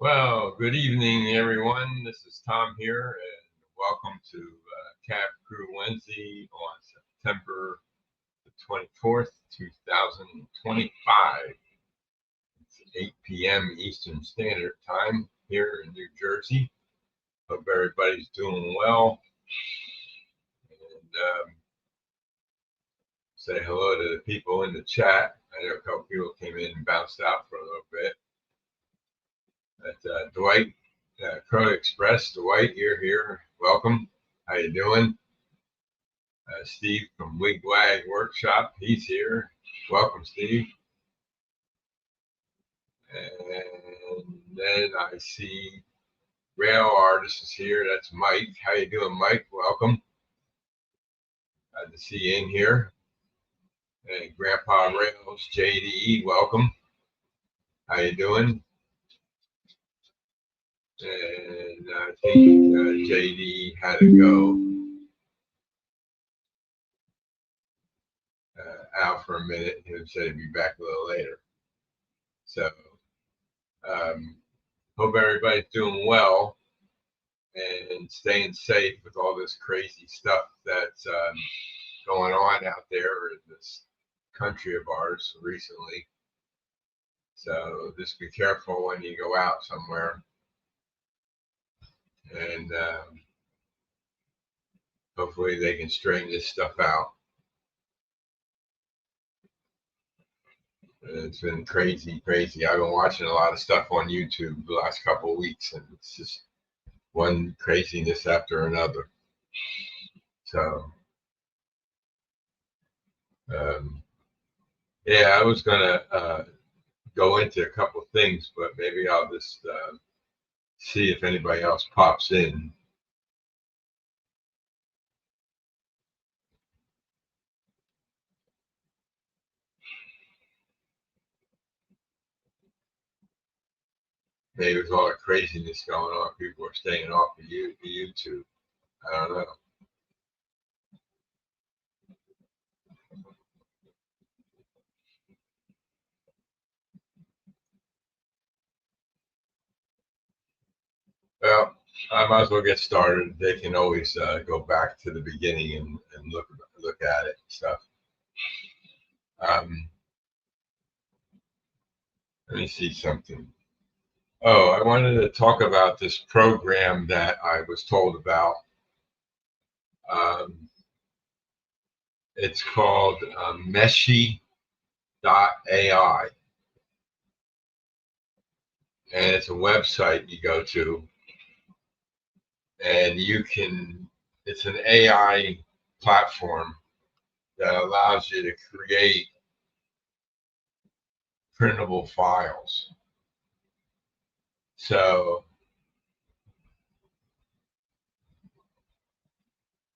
Well, good evening, everyone. This is Tom here, and welcome to Cab Crew Wednesday on September the 24th, 2025. It's 8 p.m. Eastern Standard Time here in New Jersey. Hope everybody's doing well. And say hello to the people in the chat. I know a couple people came in and bounced out for a little bit. But Dwight, Crow Express, Dwight, you're here. Welcome. How you doing? Steve from Wigwag Workshop, he's here. Welcome, Steve. And then I see Rail Artist is here. That's Mike. How you doing, Mike? Welcome. Glad to see you in here. And Grandpa Rails, JDE, welcome. How you doing? And I think JD had to go out for a minute. He said he'd be back a little later. So hope everybody's doing well and staying safe with all this crazy stuff that's going on out there in this country of ours recently. So just be careful when you go out somewhere. And hopefully they can straighten this stuff out. It's been crazy. I've been watching a lot of stuff on YouTube the last couple of weeks, and it's just one craziness after another. So, yeah, I was gonna go into a couple of things, but maybe I'll just see if anybody else pops in. Maybe with all the craziness going on, people are staying off of YouTube. I don't know. Well, I might as well get started. They can always go back to the beginning and look at it and stuff. Let me see something. Oh, I wanted to talk about this program that I was told about. It's called Meshy.ai, and it's a website you go to, and it's an AI platform that allows you to create printable files. So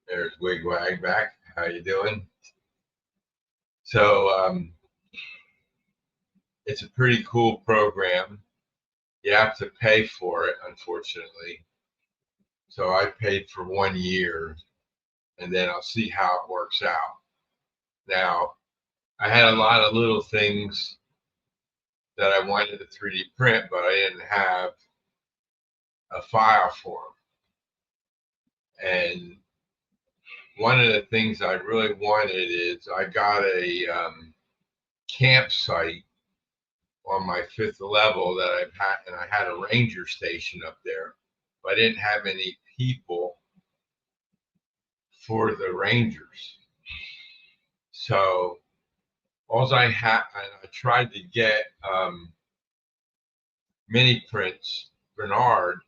there's Wigwag back. How you doing? So it's a pretty cool program. You have to pay for it, unfortunately. So I paid for 1 year, and then I'll see how it works out. Now, I had a lot of little things that I wanted to 3D print, but I didn't have a file for them. And one of the things I really wanted is I got a campsite on my 5th level that I've had, and I had a ranger station up there, but I didn't have any people for the rangers. So all I had, I tried to get mini prints, Bernard,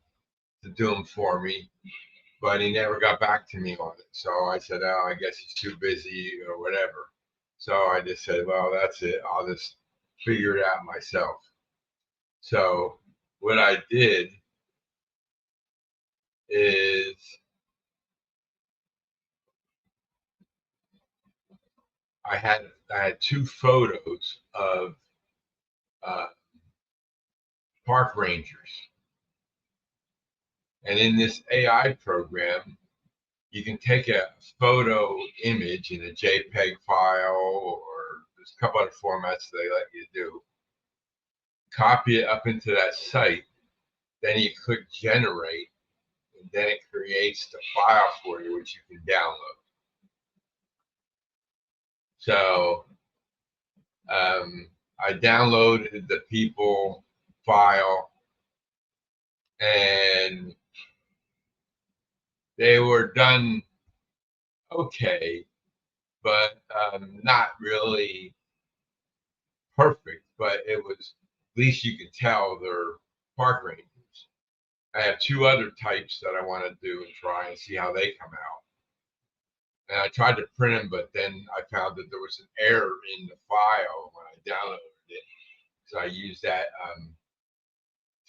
to do them for me, but he never got back to me on it. So I said, oh, I guess he's too busy or whatever. So I just said, well, that's it. I'll just figure it out myself. So what I did is I had 2 photos of park rangers. And in this AI program, you can take a photo image in a JPEG file, or there's a couple other formats they let you do, copy it up into that site, then you click generate, and then it creates the file for you, which you can download. So I downloaded the people file, and they were done okay, but not really perfect. But it was, at least you could tell they're park rangers. I have two other types that I want to do and try and see how they come out. And I tried to print them, but then I found that there was an error in the file when I downloaded it. So I used that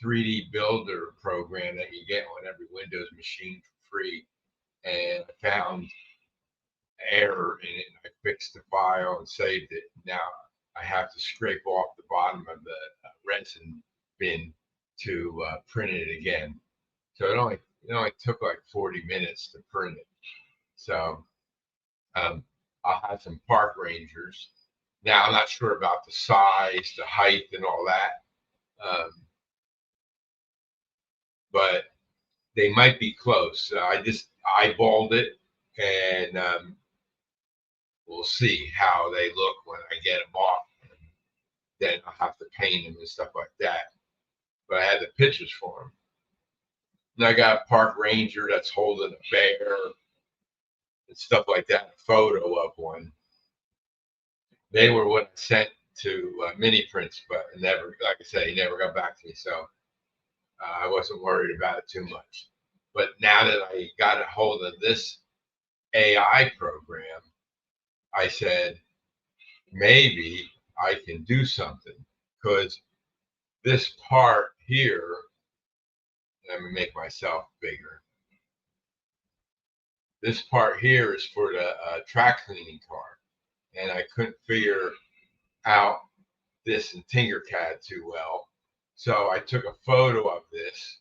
3D builder program that you get on every Windows machine for free. And I found error in it, and I fixed the file and saved it. Now I have to scrape off the bottom of the resin bin to print it again. So it only took like 40 minutes to print it. So I'll have some park rangers. Now I'm not sure about the size, the height, and all that, but they might be close. I just eyeballed it, and we'll see how they look when I get them off. Then I'll have to paint them and stuff like that. But I had the pictures for them. And I got a park ranger that's holding a bear and stuff like that, a photo of one. They were what I sent to mini prints, but never, like I said, he never got back to me. So I wasn't worried about it too much. But now that I got a hold of this AI program, I said, maybe I can do something, because this part here, let me make myself bigger. This part here is for the track cleaning car, and I couldn't figure out this in Tinkercad too well. So I took a photo of this,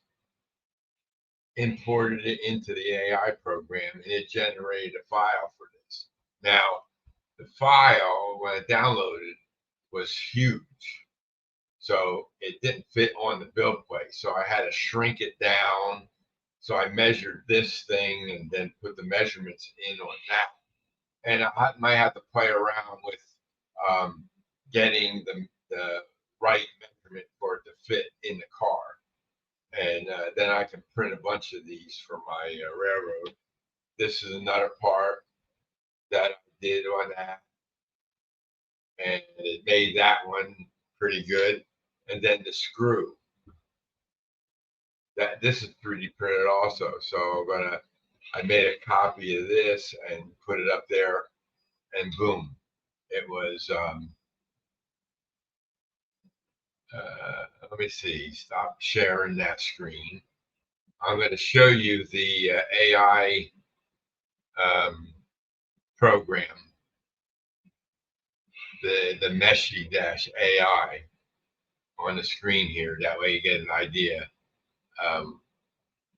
imported it into the AI program, and it generated a file for this. Now, the file, when I downloaded, was huge. So it didn't fit on the build plate. So I had to shrink it down. So I measured this thing and then put the measurements in on that. And I might have to play around with getting the right measurement for it to fit in the car. And then I can print a bunch of these for my railroad. This is another part that I did on that. And it made that one pretty good. And then the screw. This is 3D printed also. So I made a copy of this and put it up there, and boom, it was, let me see, stop sharing that screen. I'm going to show you the AI program, the Meshy-AI on the screen here. That way you get an idea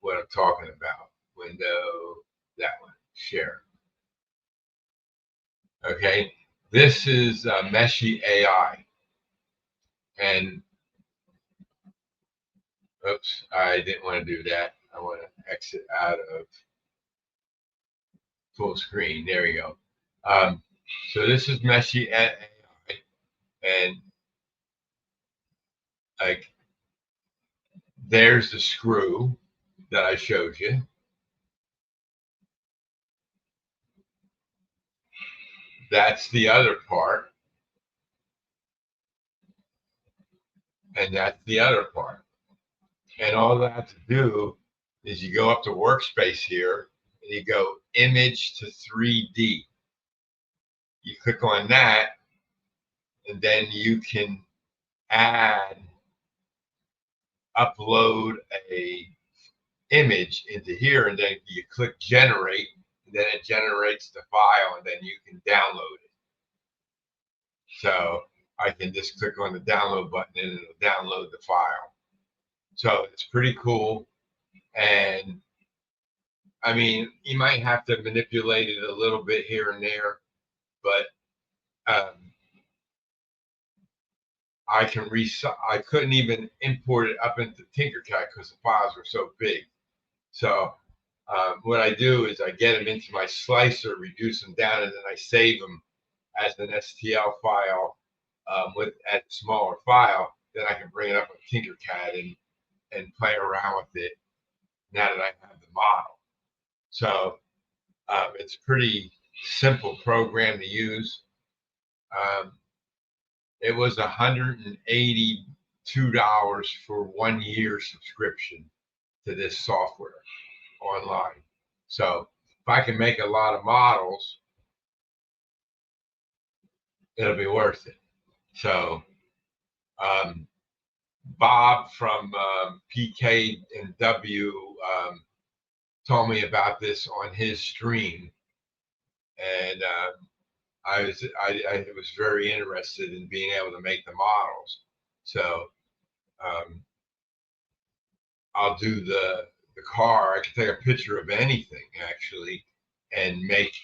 what I'm talking about. Window, that one, share. Okay, this is Meshy-AI. And oops, I didn't want to do that. I want to exit out of full screen. There we go. So this is Meshy-AI, and like there's the screw that I showed you. That's the other part. And that's the other part. And all I have to do is you go up to workspace here and you go image to 3D. You click on that, and then you can upload a image into here, and then you click generate, and then it generates the file, and then you can download it. So I can just click on the download button and it'll download the file. So it's pretty cool. And I mean, you might have to manipulate it a little bit here and there, but I couldn't even import it up into Tinkercad because the files were so big. So what I do is I get them into my slicer, reduce them down, and then I save them as an STL file with a smaller file. Then I can bring it up with Tinkercad and play around with it now that I have the model. So it's a pretty simple program to use. It was $182 for 1 year subscription to this software online. So if I can make a lot of models, it'll be worth it. So Bob from PK and W told me about this on his stream, and I was very interested in being able to make the models. So I'll do the car. I can take a picture of anything actually, and make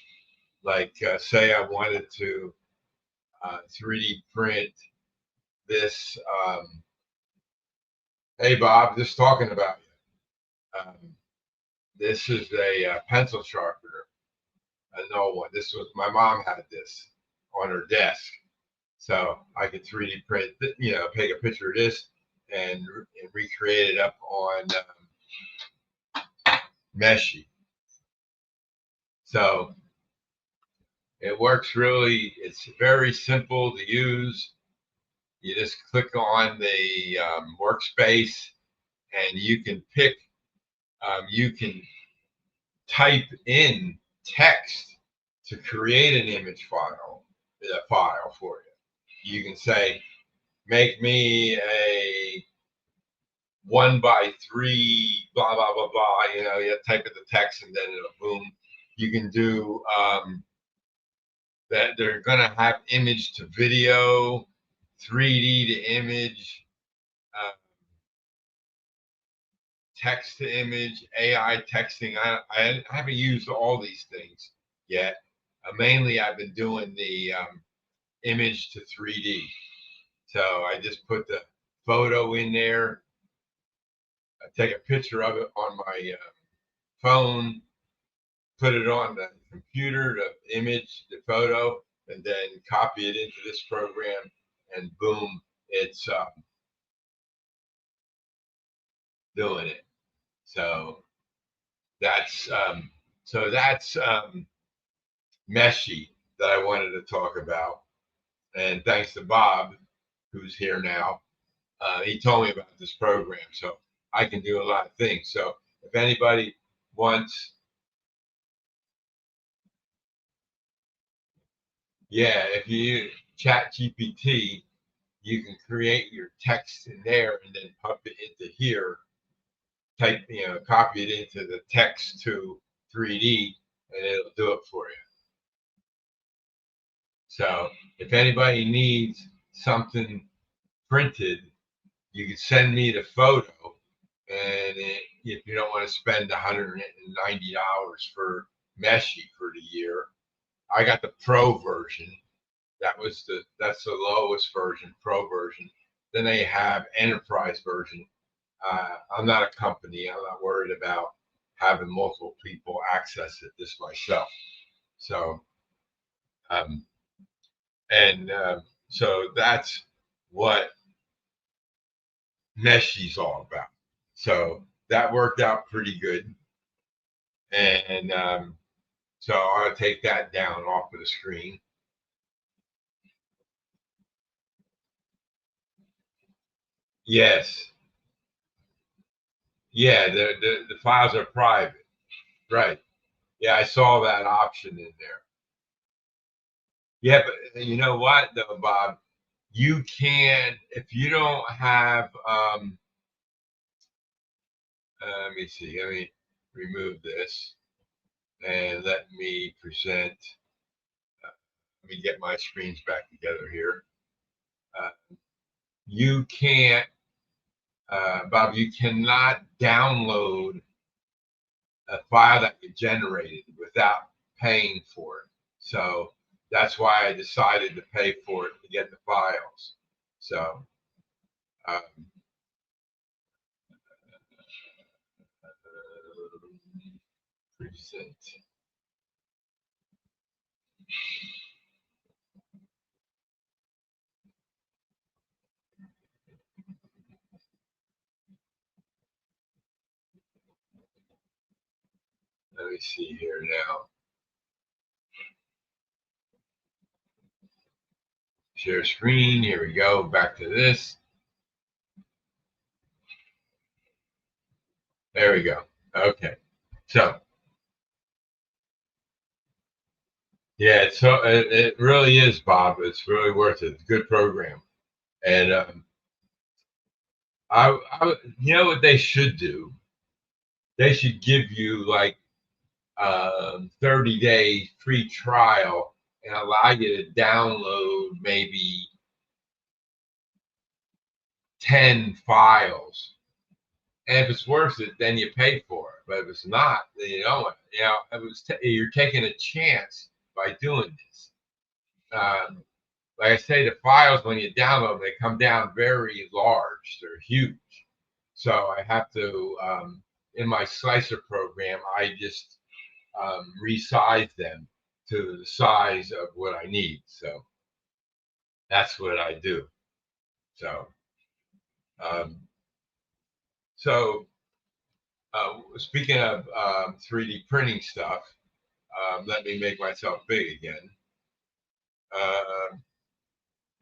like say I wanted to 3D print this. Hey Bob, just talking about you. This is a pencil sharpener, a no one. This was my mom had this on her desk, so I could 3D print, take a picture of this and recreate it up on Meshy. So it works really. It's very simple to use. You just click on the workspace, and you can pick. You can type in text to create an image file, for you. You can say, make me a 1x3, blah, blah, blah, blah. You type in the text and then it'll boom. You can do that. They're going to have image to video, 3D to image, text to image, AI texting. I haven't used all these things yet. Mainly, I've been doing the image to 3D. So I just put the photo in there. I take a picture of it on my phone, put it on the computer, the image, the photo, and then copy it into this program, and boom, it's doing it. So that's Meshy that I wanted to talk about. And thanks to Bob, who's here now, he told me about this program. So I can do a lot of things. So if anybody wants, if you chat GPT, you can create your text in there and then pump it into here, copy it into the text to 3D, and it'll do it for you. So if anybody needs something printed, you can send me the photo, and if you don't want to spend $190 for Meshy for the year, I got the Pro version. That's the lowest version, Pro version. Then they have Enterprise version. I'm not a company. I'm not worried about having multiple people access it, just myself. So, so that's what Meshy's all about. So that worked out pretty good. And so I'll take that down off of the screen. Yes. Yeah, the files are private. Right. Yeah, I saw that option in there. Yeah, but you know what though, Bob? You can, if you don't have let me see, let me remove this and let me present. Let me get my screens back together here. You can't, Bob, you cannot download a file that you generated without paying for it. So that's why I decided to pay for it to get the files. So Um, present. Let me see here now. Share screen. Here we go. Back to this. There we go. Okay. So yeah, it really is, Bob. It's really worth it. It's a good program. And you know what they should do? They should give you like 30-day free trial and allow you to download maybe 10 files. And if it's worth it, then you pay for it. But if it's not, then you don't. You know, you're taking a chance by doing this. Like I say, the files when you download them, they come down very large. They're huge. So I have to, in my slicer program, I just resize them to the size of what I need. So that's what I do. So, um, so speaking of 3D printing stuff, let me make myself big again.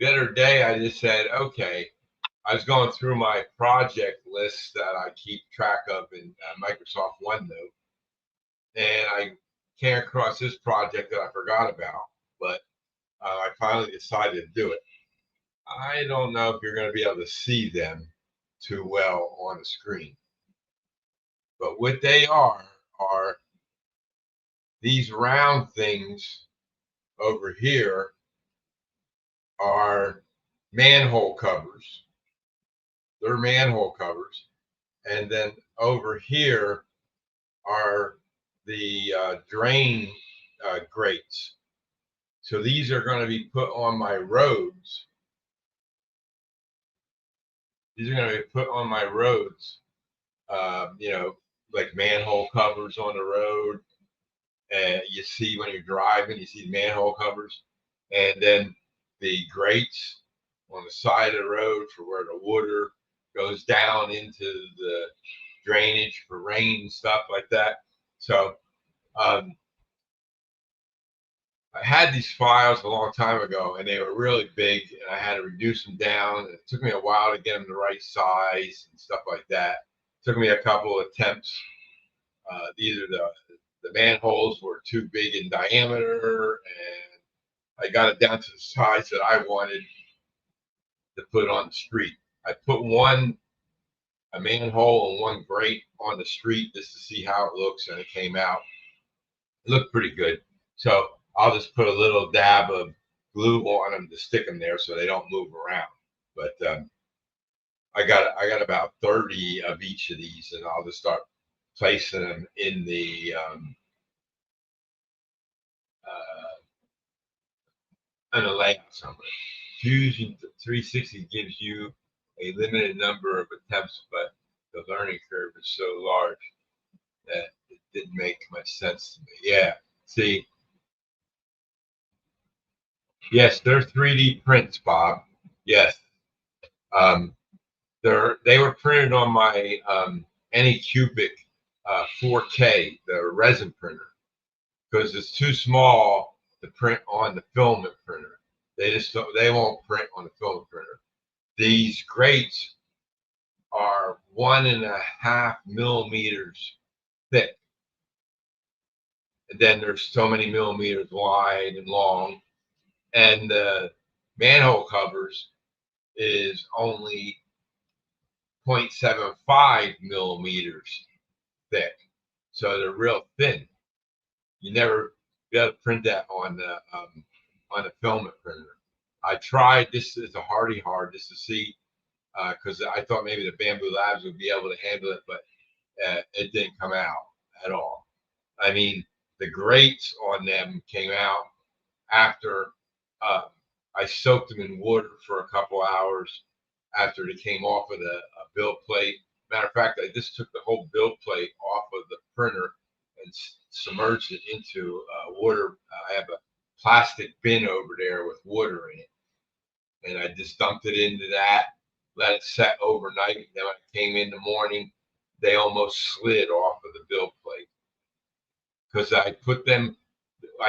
The other day, I just said, okay, I was going through my project list that I keep track of in Microsoft OneNote, and I came across this project that I forgot about, but I finally decided to do it. I don't know if you're going to be able to see them too well on the screen, but what they are these round things over here are manhole covers. They're manhole covers. And then over here are the drain grates. So these are going to be put on my roads. These are going to be put on my roads, you know, like manhole covers on the road. And you see when you're driving, you see manhole covers. And then the grates on the side of the road for where the water goes down into the drainage for rain, stuff like that. So um, I had these files a long time ago, and they were really big, and I had to reduce them down. And it took me a while to get them the right size and stuff like that. It took me a couple of attempts. Either the manholes were too big in diameter, and I got it down to the size that I wanted to put on the street. I put a manhole and one grate on the street just to see how it looks, and it came out. It looked pretty good. So I'll just put a little dab of glue on them to stick them there so they don't move around. But I got about 30 of each of these, and I'll just start placing them in the layout somewhere. Fusion 360 gives you a limited number of attempts, but the learning curve is so large that it didn't make much sense to me. Yeah, see, yes, they're 3D prints, Bob. Yes, um, they were printed on my Anycubic 4K, the resin printer, because it's too small to print on the filament printer. They won't print on the filament printer. These grates are 1.5 millimeters thick. And then there's so many millimeters wide and long. And the manhole covers is only 0.75 millimeters thick. So they're real thin. You never be able to print that on the filament printer. I tried this as a hardy hard just to see because I thought maybe the Bamboo Labs would be able to handle it, but it didn't come out at all. I mean, the grates on them came out after I soaked them in water for a couple hours, after they came off of the build plate. Matter of fact, I just took the whole build plate off of the printer and submerged it into water. I have a plastic bin over there with water in it, and I just dumped it into that, let it set overnight. Then when I came in the morning, they almost slid off of the build plate because I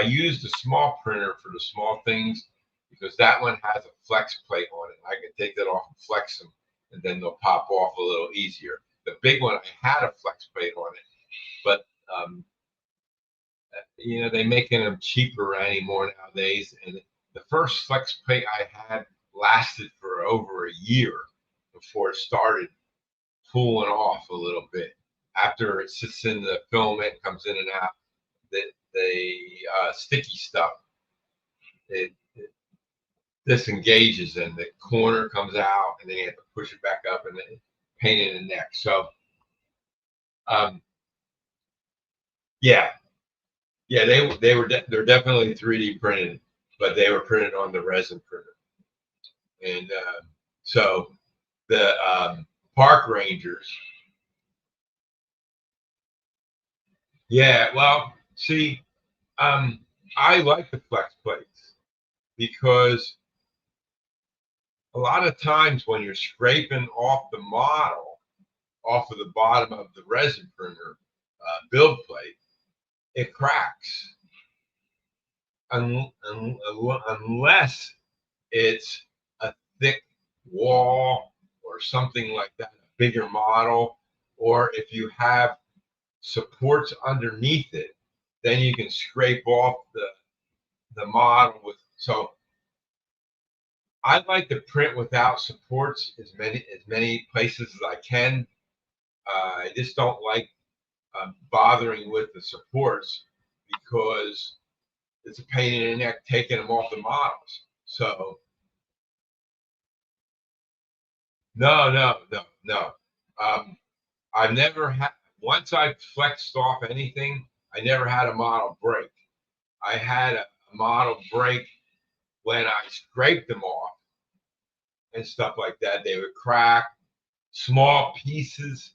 used a small printer for the small things because that one has a flex plate on it. I can take that off and flex them, and then they'll pop off a little easier. The big one, I had a flex plate on it, but they're making them cheaper anymore nowadays. And the first flex plate I had lasted for over a year before it started pulling off a little bit. After it sits in the filament, comes in and out, the sticky stuff, it disengages and the corner comes out, and then you have to push it back up and then paint it in the neck. So, yeah, they're definitely 3D printed, but they were printed on the resin printer. And so the park rangers, yeah, well, see, I like the flex plates because a lot of times when you're scraping off the model off of the bottom of the resin printer build plate, it cracks unless it's a thick wall or something like that, a bigger model, or if you have supports underneath it, then you can scrape off the model with. So I like to print without supports as many places as I can. I just don't like bothering with the supports because it's a pain in the neck taking them off the models. So no. I've never had, once I flexed off anything, I never had a model break. I had a model break when I scraped them off and stuff like that. They would crack, small pieces,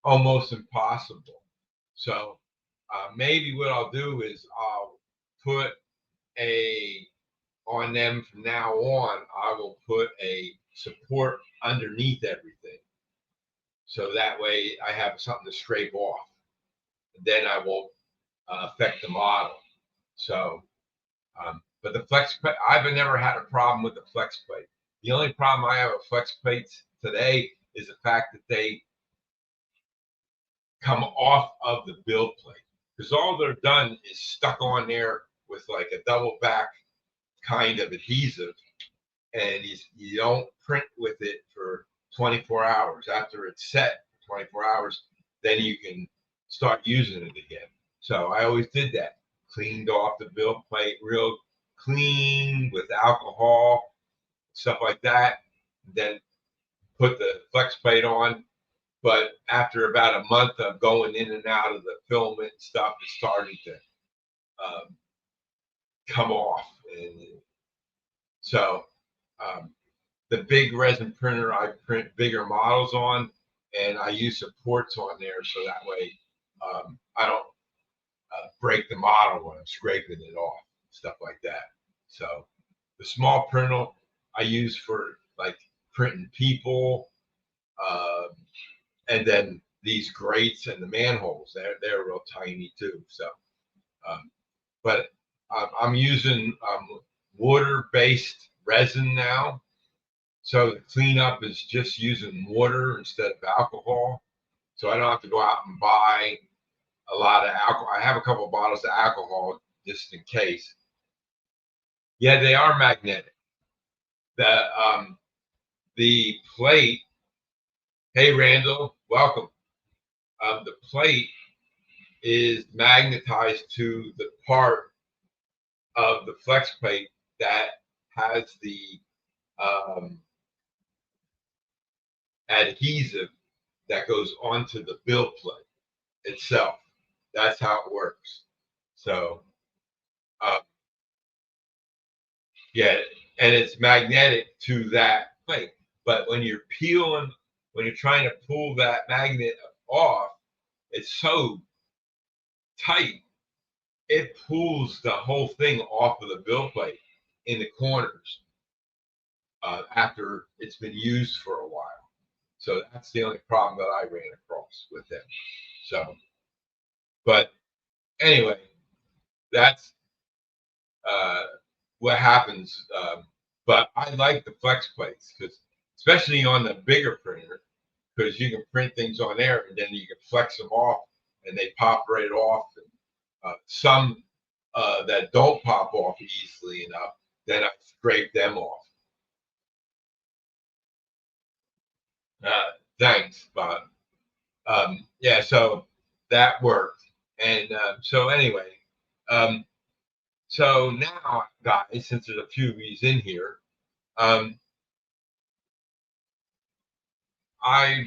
almost impossible. So maybe what I'll do is I'll put on them from now on, I will put a support underneath everything. So that way I have something to scrape off. Then I won't affect the model. So, but the flex plate, I've never had a problem with the flex plate. The only problem I have with flex plates today is the fact that they come off of the build plate because all they're done is stuck on there with like a double back kind of adhesive, and you don't print with it for 24 hours. After it's set for 24 hours, then you can start using it again. So I always did that. Cleaned off the build plate real clean with alcohol, stuff like that. Then put the flex plate on. But after about a month of going in and out of the filament stuff, it started to come off. And so the big resin printer, I print bigger models on, and I use supports on there so that way I don't break the model when I'm scraping it off, stuff like that. So the small printer I use for like printing people, and then these grates and the manholes, they're real tiny too. So, but I'm using water-based resin now. So the cleanup is just using water instead of alcohol. So I don't have to go out and buy a lot of alcohol. I have a couple of bottles of alcohol just in case. Yeah, they are magnetic. The plate. Hey, Randall, welcome. The plate is magnetized to the part of the flex plate that has the adhesive that goes onto the build plate itself. That's how it works. So, yeah, and it's magnetic to that plate. But when you're peeling, when you're trying to pull that magnet off, it's so tight, it pulls the whole thing off of the build plate in the corners after it's been used for a while. So that's the only problem that I ran across with them. So, but anyway, that's what happens. But I like the flex plates because, especially on the bigger printer, because you can print things on there and then you can flex them off and they pop right off. And some that don't pop off easily enough, then I scrape them off. Thanks, Bob. Yeah, so that worked. And so anyway, so now, guys, since there's a few of these in here, I've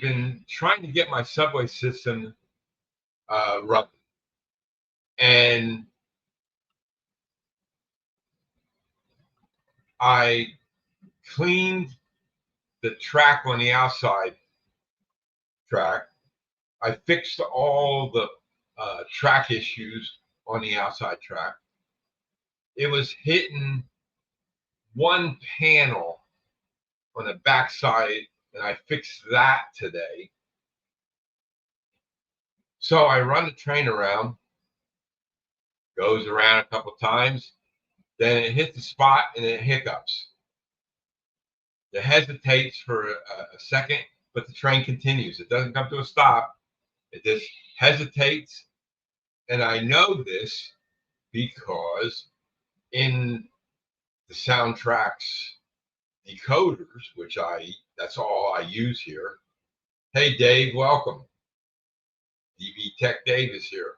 been trying to get my subway system running. And I cleaned the track on the outside track. I fixed all the track issues on the outside track. It was hitting one panel on the backside, and I fixed that today. So I run the train around, goes around a couple times, then it hits the spot and it hiccups. It hesitates for a second, but the train continues. It doesn't come to a stop. It just hesitates. And I know this because in the soundtracks decoders, which that's all I use here. Hey, Dave, welcome. DB Tech Dave is here.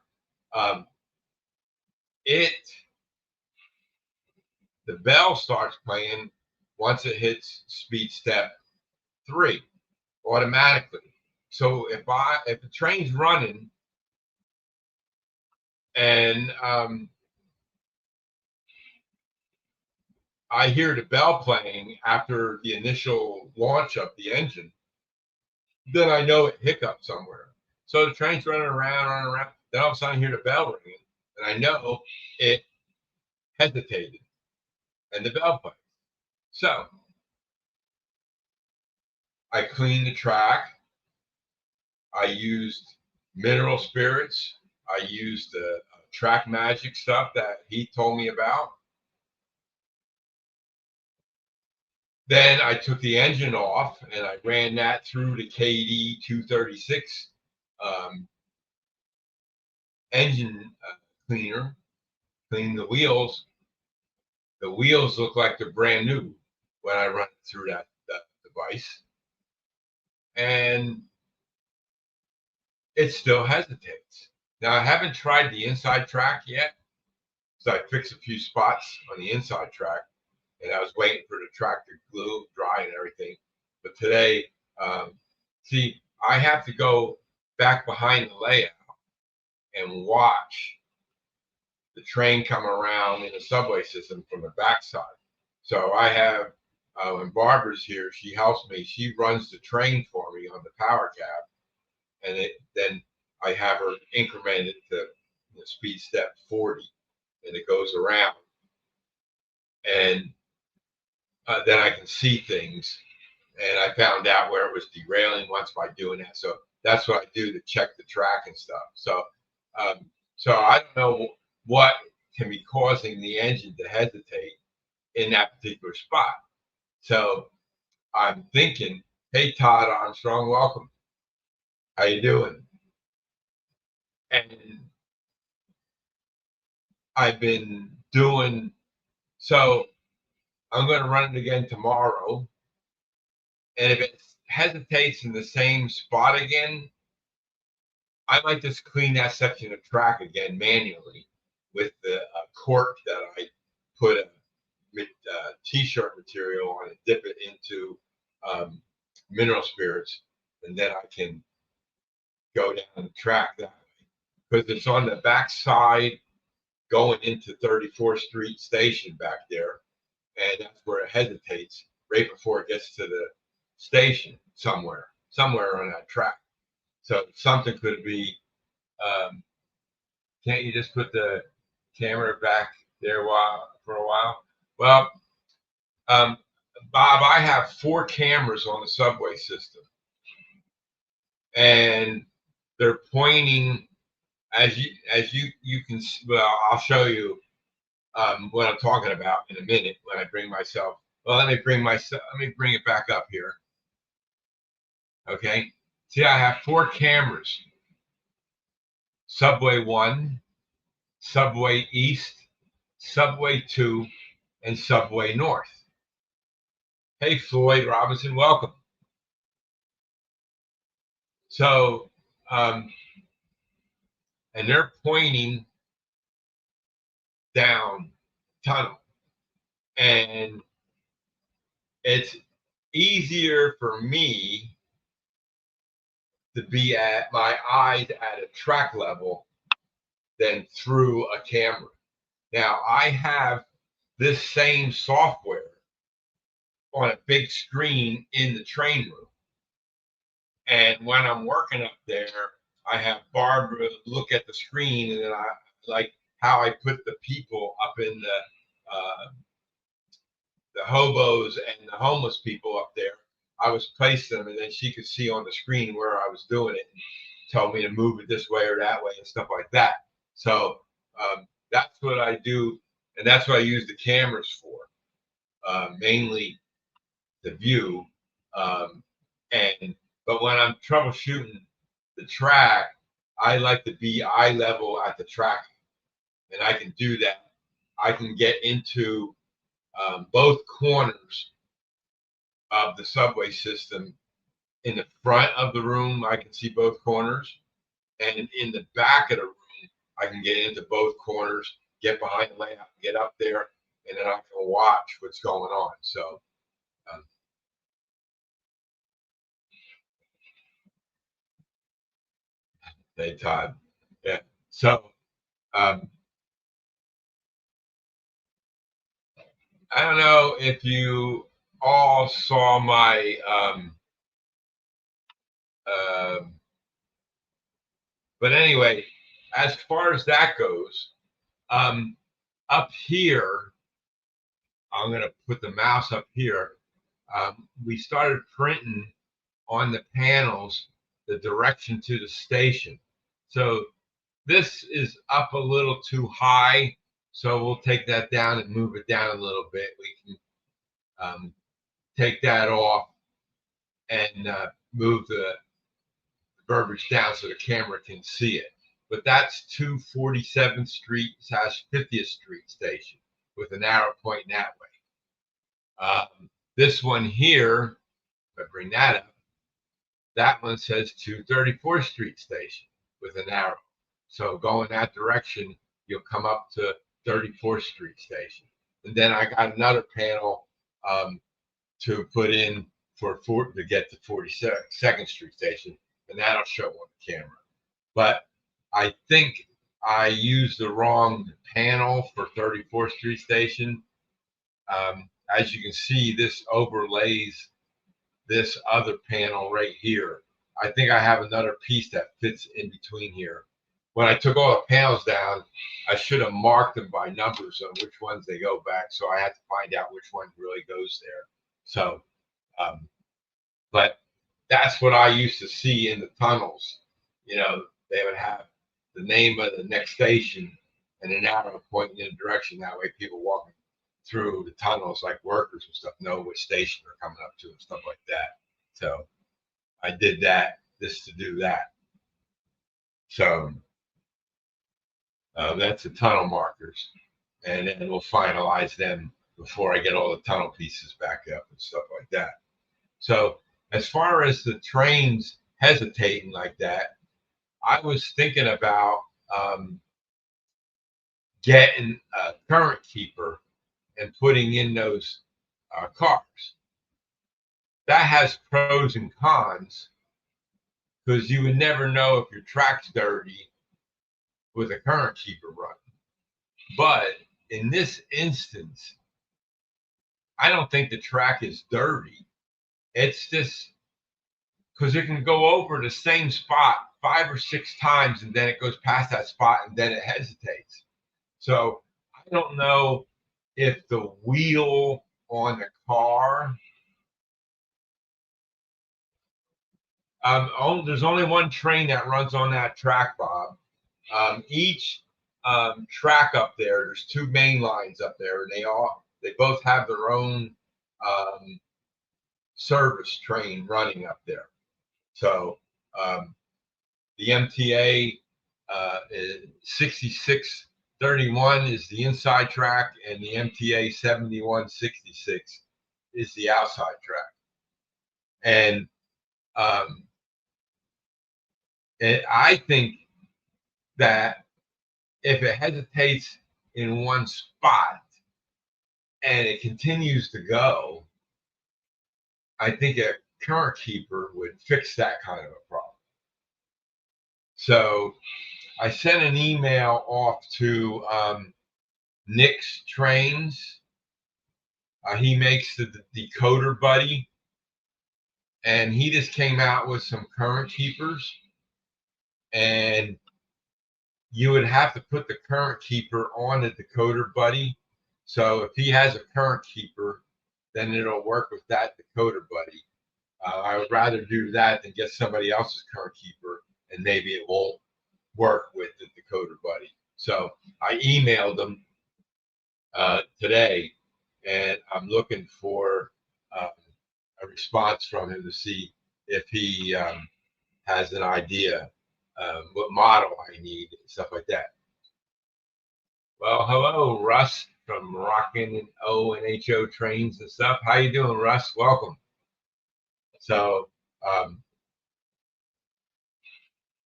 The bell starts playing once it hits speed step 3 automatically. So if the train's running and I hear the bell playing after the initial launch of the engine, then I know it hiccuped somewhere. So the train's running around. Then all of a sudden I hear the bell ringing, and I know it hesitated, and the bell plays. So I cleaned the track. I used mineral spirits. I used the track magic stuff that he told me about. Then I took the engine off and I ran that through the KD 236 engine cleaner, cleaned the wheels. The wheels look like they're brand new when I run through that device. And it still hesitates. Now, I haven't tried the inside track yet, so I fixed a few spots on the inside track, and I was waiting for the track to glue, dry, and everything. But today, see, I have to go back behind the layout and watch the train come around in the subway system from the backside. So I have, when Barbara's here, she helps me. She runs the train for me on the power cab, and then I have her increment it to speed step 40, and it goes around, and then I can see things. And I found out where it was derailing once by doing that. So that's what I do to check the track and stuff. So, so I don't know what can be causing the engine to hesitate in that particular spot. So I'm thinking, hey, Todd Armstrong, welcome. How you doing? And I've been doing, so I'm going to run it again tomorrow. And if it hesitates in the same spot again, I might just clean that section of track again manually with the cork that I put a t-shirt material on and dip it into mineral spirits, and then I can go down the track that way. Because it's on the back side going into 34th Street Station back there, and that's where it hesitates right before it gets to the station somewhere on that track. So something could be, can't you just put the camera back there for a while? Well, Bob, I have 4 cameras on the subway system, and they're pointing as you can. Well, I'll show you what I'm talking about in a minute when I bring myself. Well, let me bring it back up here. Okay. See, I have 4 cameras: Subway 1, Subway East, Subway 2, and Subway North. Hey, Floyd Robinson, welcome. So, and they're pointing down tunnel, and it's easier for me to be at my eyes at a track level than through a camera. Now, I have this same software on a big screen in the train room. And when I'm working up there, I have Barbara look at the screen, and then I like how I put the people up in the hobos and the homeless people up there. I was placing them, and then she could see on the screen where I was doing it and tell me to move it this way or that way and stuff like that. So that's what I do, and that's what I use the cameras for, mainly the view. But when I'm troubleshooting the track, I like to be eye level at the track, and I can do that. I can get into both corners of the subway system. In the front of the room, I can see both corners, and in the back of the room, I can get into both corners, get behind the layout, get up there, and then I can watch what's going on. So. Hey, Todd. Yeah. So, I don't know if you all saw my but anyway, as far as that goes, up here, I'm going to put the mouse up here. We started printing on the panels the direction to the station. So this is up a little too high, so we'll take that down and move it down a little bit. We can take that off and move the verbiage down so the camera can see it. But that's 247th Street / 50th Street station with an arrow pointing that way. This one here, if I bring that up, that one says 234th Street station with an arrow. So going that direction, you'll come up to 34th Street station. And then I got another panel to put in to get to 42nd Street station, and that'll show on the camera. But I think I used the wrong panel for 34th Street station. As you can see, this overlays this other panel right here. I think I have another piece that fits in between here. When I took all the panels down, I should have marked them by numbers on which ones they go back. So I had to find out which one really goes there. So, but that's what I used to see in the tunnels. You know, they would have the name of the next station and an arrow pointing in a direction. That way people walking through the tunnels, like workers and stuff, know which station they're coming up to and stuff like that. So I did that just to do that. So that's the tunnel markers, and then we'll finalize them before I get all the tunnel pieces back up and stuff like that. So as far as the trains hesitating like that, I was thinking about getting a current keeper and putting in those cars. That has pros and cons because you would never know if your track's dirty with a current keeper running. But in this instance, I don't think the track is dirty. It's just because it can go over the same spot 5 or 6 times, and then it goes past that spot, and then it hesitates. So I don't know if the wheel on the car. There's only one train that runs on that track, Bob. Each track up there, there's two main lines up there, and they both have their own um, service train running up there. So the MTA 6631 is the inside track, and the MTA 7166 is the outside track. And I think that if it hesitates in one spot and it continues to go, I think a current keeper would fix that kind of a problem. So I sent an email off to Nick's Trains. He makes the decoder buddy, and he just came out with some current keepers, and you would have to put the current keeper on the decoder buddy. So if he has a current keeper, then it'll work with that decoder buddy. I would rather do that than get somebody else's current keeper, and maybe it won't work with the decoder buddy. So I emailed them today, and I'm looking for a response from him to see if he has an idea what model I need, stuff like that. Well, hello, Russ from Rockin' and O and HO Trains and stuff. How you doing, Russ? Welcome. So I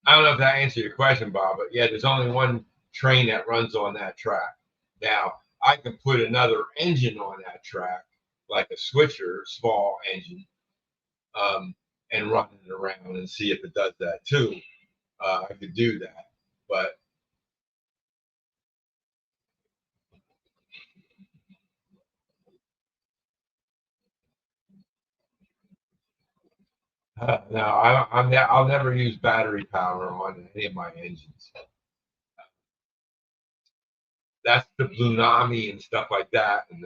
don't know if that answered your question, Bob, but yeah, there's only one train that runs on that track. Now, I can put another engine on that track, like a switcher, small engine, and run it around and see if it does that too. I could do that, but no, I'll never use battery power on any of my engines. That's the Blunami and stuff like that, and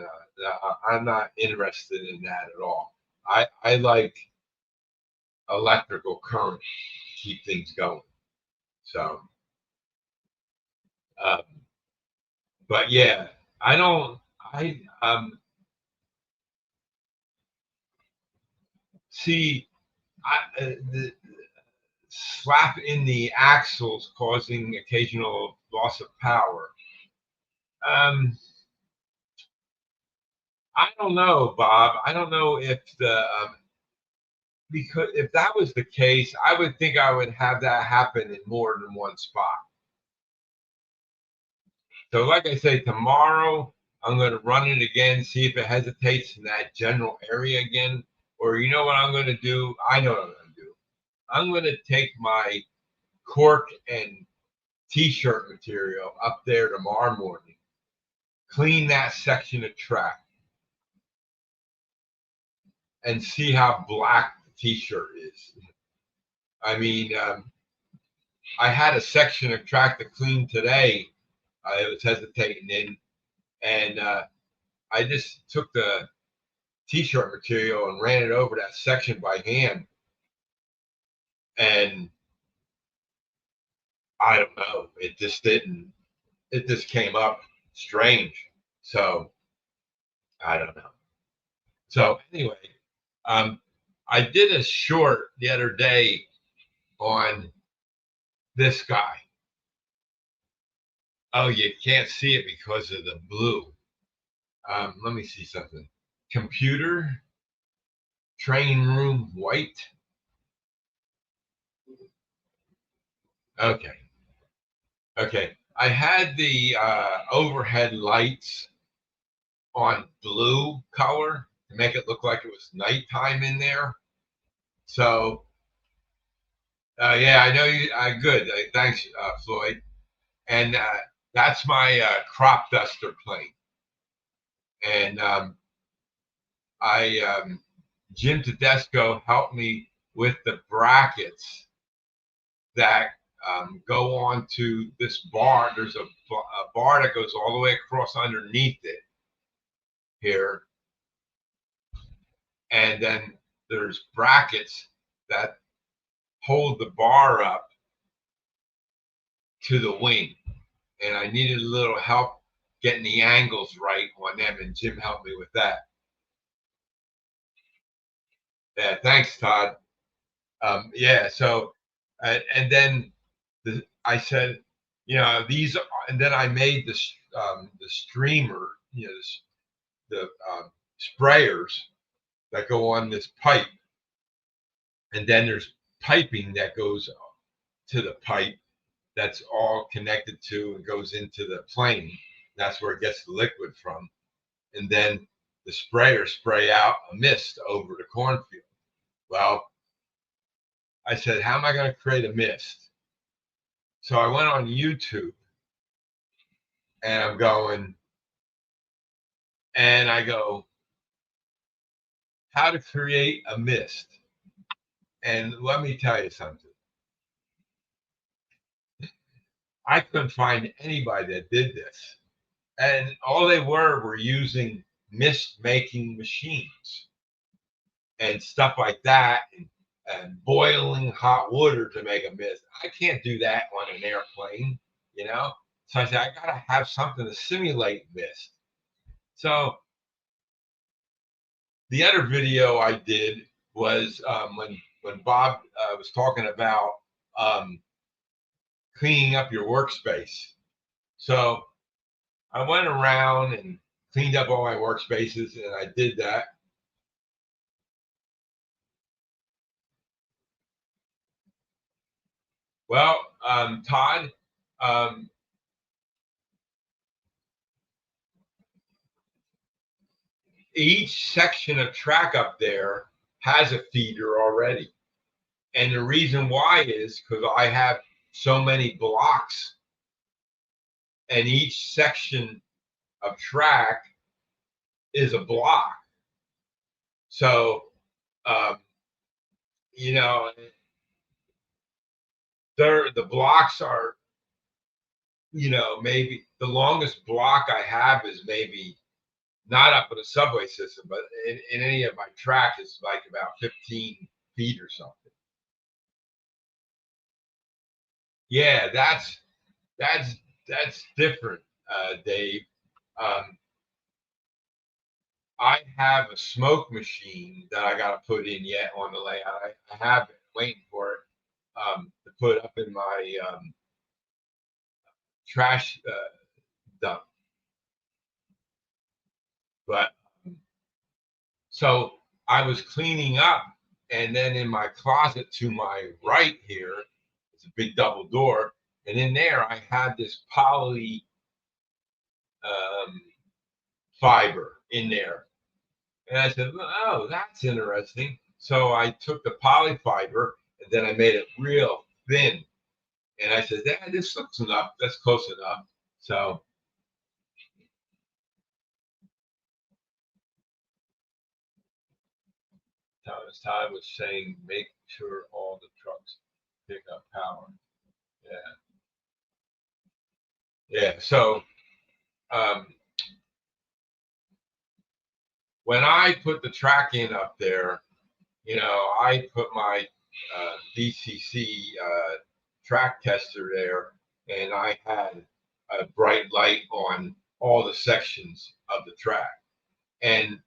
I'm not interested in that at all. I like electrical current to keep things going. So, um, but yeah, I don't. I see. The slap in the axles causing occasional loss of power. I don't know, Bob. I don't know if the because if that was the case, I would think I would have that happen in more than one spot. So, like I say, tomorrow I'm going to run it again, see if it hesitates in that general area again. Or you know what I'm going to do? I know what I'm going to do. I'm going to take my cork and t-shirt material up there tomorrow morning, clean that section of track, and see how black the t-shirt is. I mean, I had a section of track to clean today. I was hesitating in, and I just took the t-shirt material and ran it over that section by hand. And I don't know, it just didn't. It just came up strange. So I don't know. So anyway, I did a short the other day on this guy. Oh, you can't see it because of the blue. Let me see something. Computer, train room, white. Okay. Okay. I had the overhead lights on blue color to make it look like it was nighttime in there. So, yeah, I know you. Good. Thanks, Floyd. And that's my crop duster plane. And I Jim Tedesco helped me with the brackets that go on to this bar. There's a bar that goes all the way across underneath it here. And then there's brackets that hold the bar up to the wing. And I needed a little help getting the angles right on them, and Jim helped me with that. Yeah, thanks, Todd. Yeah, so, and then I said, these, and then I made the streamer, the sprayers that go on this pipe, and then there's piping that goes to the pipe that's all connected to and goes into the plane. That's where it gets the liquid from, and then the sprayers spray out a mist over the cornfield. Well, I said, how am I going to create a mist? So I went on YouTube and I'm going, and I go, how to create a mist. And let me tell you something. I couldn't find anybody that did this. And all they were using mist making machines and stuff like that, and boiling hot water to make a mist. I can't do that on an airplane, you know? So I said, I got to have something to simulate mist. So the other video I did was when Bob was talking about cleaning up your workspace. So I went around and cleaned up all my workspaces, and I did that. Well, Todd, each section of track up there has a feeder already. And the reason why is because I have so many blocks, and each section of track is a block. So, you know, the blocks are, maybe the longest block I have is maybe not up in the subway system, but in any of my track is like about 15 feet or something. Yeah, that's different, Dave. Um, I have a smoke machine that I got to put in yet on the layout. I have it waiting for it to put up in my trash dump. But so I was cleaning up, and then in my closet to my right here, it's a big double door, and in there I had this poly fiber in there. And I said, oh, that's interesting. So I took the poly fiber and then I made it real thin. And I said, this looks enough. That's close enough. So Thomas Todd was saying, make sure all the trucks pick up power. Yeah. Yeah. So when I put the track in up there, I put my DCC track tester there, and I had a bright light on all the sections of the track. And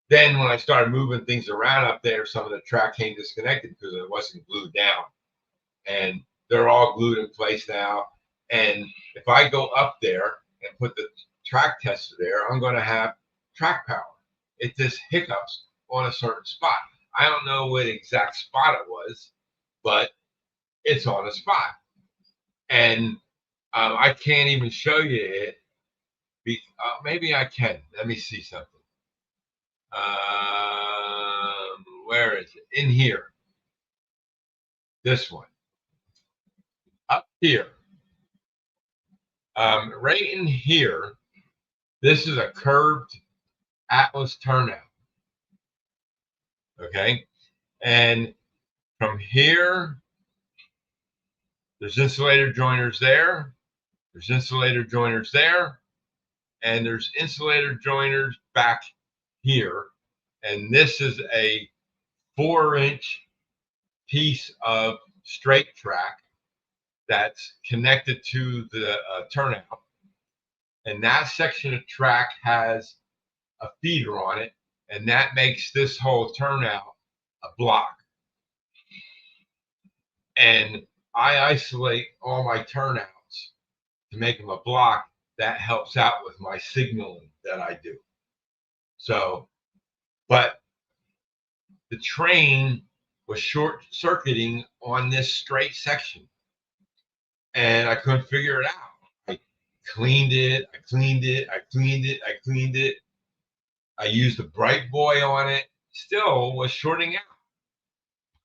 then when I started moving things around up there, some of the track came disconnected because it wasn't glued down. And they're all glued in place now. And if I go up there and put the track tester there, I'm going to have track power. It just hiccups on a certain spot. I don't know what exact spot it was, but it's on a spot. And I can't even show you it. Maybe I can. Let me see something. Where is it? In here. This one. Up here. Right in here. This is a curved Atlas turnout. Okay. And from here, there's insulator joiners there. There's insulator joiners there. And there's insulator joiners back here. And this is a 4-inch piece of straight track that's connected to the turnout. And that section of track has a feeder on it. And that makes this whole turnout a block. And I isolate all my turnouts to make them a block. That helps out with my signaling that I do. So, but the train was short circuiting on this straight section and I couldn't figure it out. I cleaned it, I cleaned it, I cleaned it, I cleaned it. I used a bright boy on it, still was shorting out.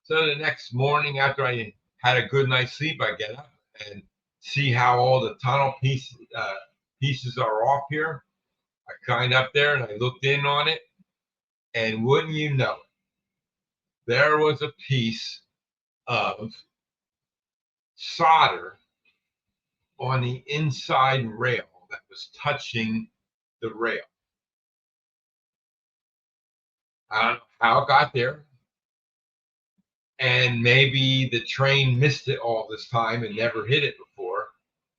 So the next morning after I had a good night's sleep, I get up and see how all the tunnel pieces are off here. I climbed up there and I looked in on it, and wouldn't you know it, there was a piece of solder on the inside rail that was touching the rail. I don't know how it got there. And maybe the train missed it all this time and never hit it before.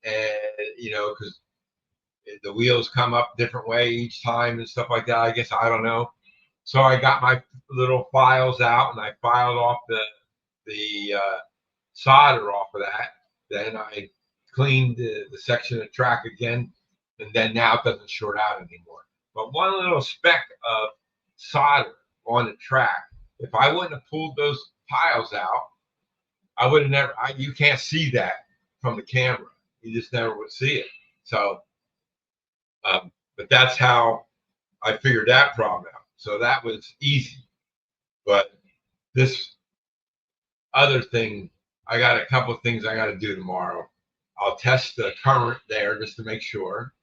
And, because the wheels come up different way each time and stuff like that. I guess I don't know. So I got my little files out and I filed off the solder off of that. Then I cleaned the section of track again, and then now it doesn't short out anymore. But one little speck of solder on the track, if I wouldn't have pulled those piles out, I would have never. You can't see that from the camera. You just never would see it. So, but that's how I figured that problem out. So that was easy. But this other thing, I got a couple of things I got to do tomorrow. I'll test the current there just to make sure.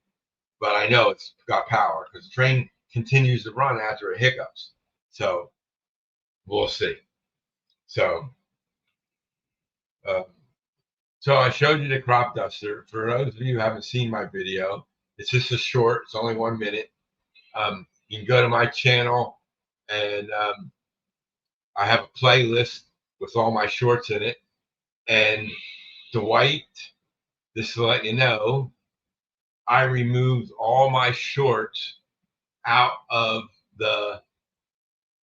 But I know it's got power because the train continues to run after it hiccups. So we'll see. So, so I showed you the crop duster. For those of you who haven't seen my video, it's just a short. It's only 1 minute. You can go to my channel, and I have a playlist with all my shorts in it. And Dwight, just to let you know, I removed all my shorts out of the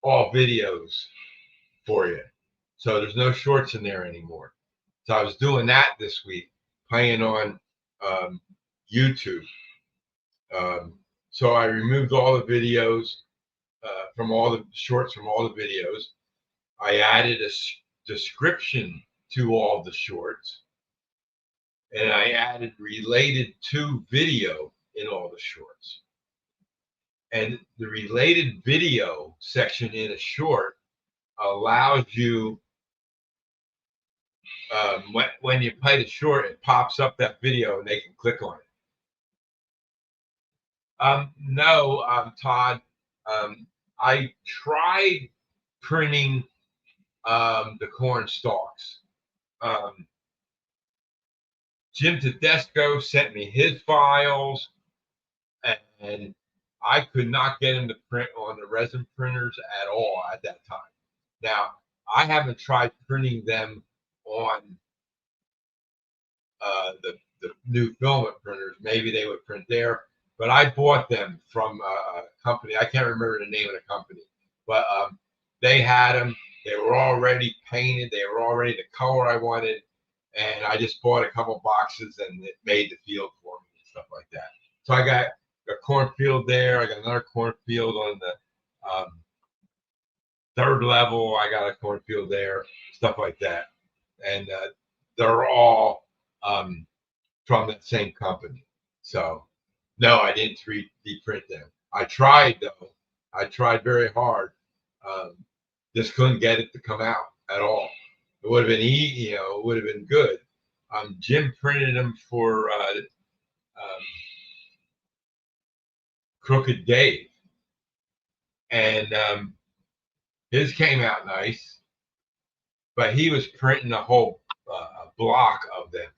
all videos for you. So there's no shorts in there anymore. So I was doing that this week, playing on YouTube. So I removed all the videos from all the shorts from all the videos. I added a description to all the shorts, and I added related to video in all the shorts. And the related video section in a short allows you, when you play the short, it pops up that video and they can click on it. No, Todd, I tried printing the corn stalks. Jim Tedesco sent me his files, and I could not get him to print on the resin printers at all at that time. Now, I haven't tried printing them on the new filament printers. Maybe they would print there, but I bought them from a company. I can't remember the name of the company, but they had them. They were already painted. They were already the color I wanted, and I just bought a couple boxes and it made the field for me and stuff like that. So I got a cornfield there. I got another cornfield on the third level. I got a cornfield there, stuff like that, and they're all from that same company. So no, I didn't 3D print them. I tried though. I tried very hard. Just couldn't get it to come out at all. It would have been easy, it would have been good. Jim printed them for Crooked Dave, and His came out nice, but he was printing a whole block of them.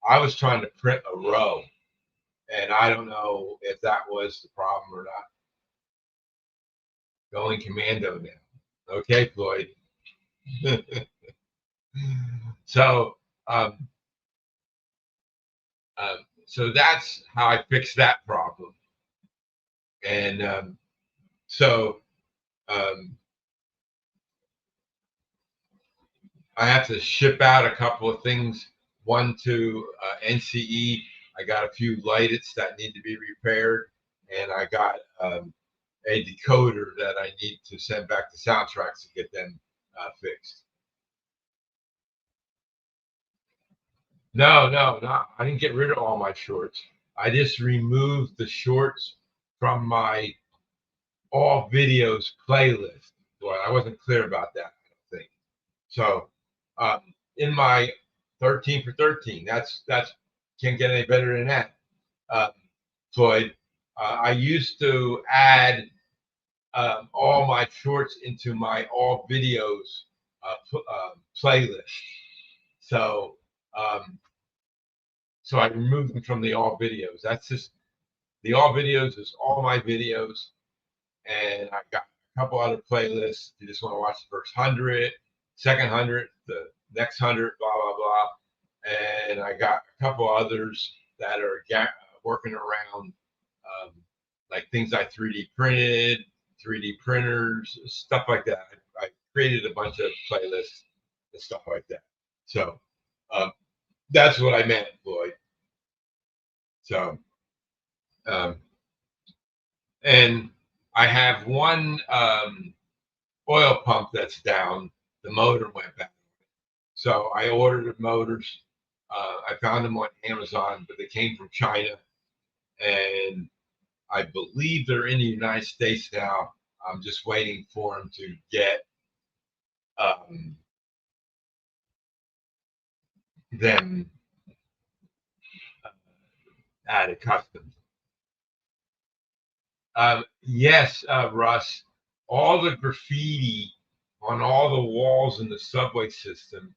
I was trying to print a row, and I don't know if that was the problem or not. Going commando now. Okay, Floyd. So, um, so that's how I fixed that problem. And so um, I have to ship out a couple of things. One to NCE. I got a few lights that need to be repaired, and I got a decoder that I need to send back to Soundtracks to get them fixed. No, no, no. I didn't get rid of all my shorts. I just removed the shorts from my all videos playlist. Boy, I wasn't clear about that, I don't think. So um, in my 13 for 13, that's can't get any better than that. Floyd, I used to add all my shorts into my all videos playlist. So um, so I removed them from the all videos. That's just the all videos is all my videos, and I've got a couple other playlists. If you just want to watch the first 100, second 100, the next 100, blah blah blah, and I got a couple others that are working around like things I 3D printed, 3D printers, stuff like that. I created a bunch of playlists and stuff like that. So um, that's what I meant, Floyd. So um, and I have one oil pump that's down. The motor went bad. So I ordered the motors. I found them on Amazon, but they came from China. And I believe they're in the United States now. I'm just waiting for them to get um, them added customs. Yes, Russ, all the graffiti on all the walls in the subway system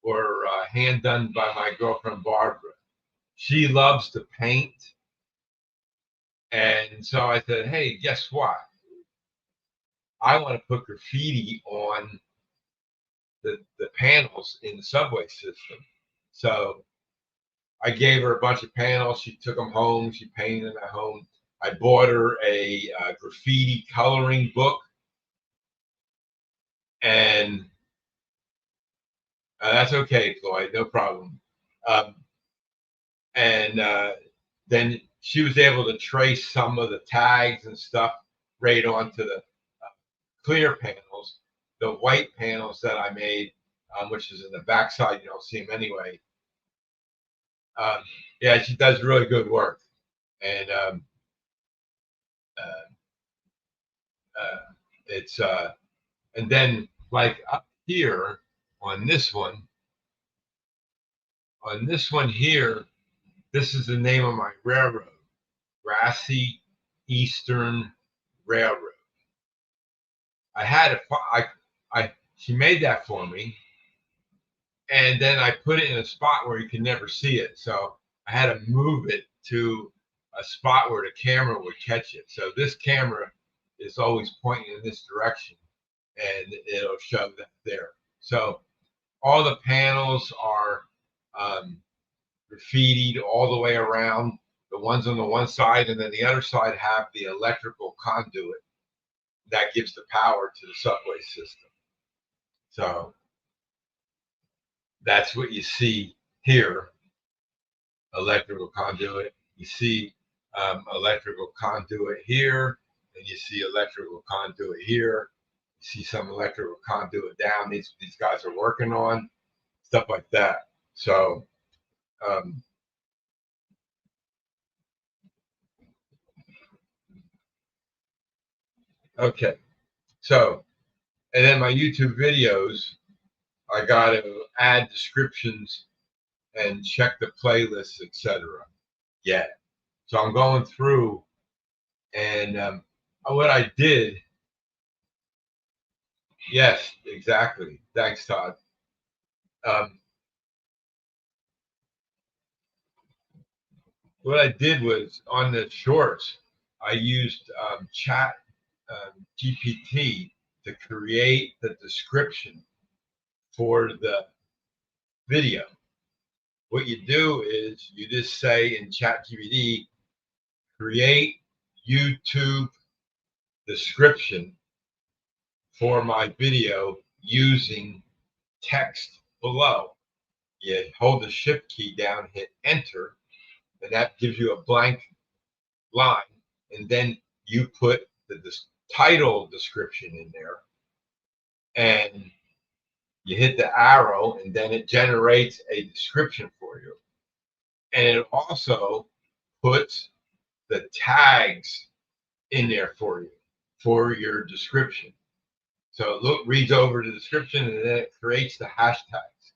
were hand done by my girlfriend Barbara. She loves to paint, and so I said, "Hey, guess what? I want to put graffiti on the panels in the subway system." So I gave her a bunch of panels. She took them home. She painted them at home. I bought her a graffiti coloring book, and that's okay, Floyd, no problem. Um, and then she was able to trace some of the tags and stuff right onto the clear panels. The white panels that I made, which is in the backside, you don't see them anyway. Um, yeah, she does really good work, and uh, uh, it's and then like up here on this one, here, this is the name of my railroad, Grassy Eastern Railroad. I had a, she made that for me, and then I put it in a spot where you could never see it. So I had to move it to a spot where the camera would catch it. So this camera is always pointing in this direction, and it'll show that there. So all the panels are graffitied all the way around. The ones on the one side, and then the other side have the electrical conduit that gives the power to the subway system. So that's what you see here, electrical conduit. You see electrical conduit here, and you see electrical conduit here. You see some electrical conduit down. These guys are working on stuff like that. So um, okay. So and then my YouTube videos, I got to add descriptions and check the playlists, etc. Yeah. So I'm going through, and what I did Yes, exactly. Thanks, Todd. Um, what I did was on the shorts, I used Chat GPT to create the description for the video. What you do is you just say in Chat GPT, create YouTube description for my video using text below. You hold the shift key down, hit enter, and that gives you a blank line. And then you put the title description in there, and you hit the arrow, and then it generates a description for you. And it also puts the tags in there for you for your description. So it reads over the description, and then it creates the hashtags.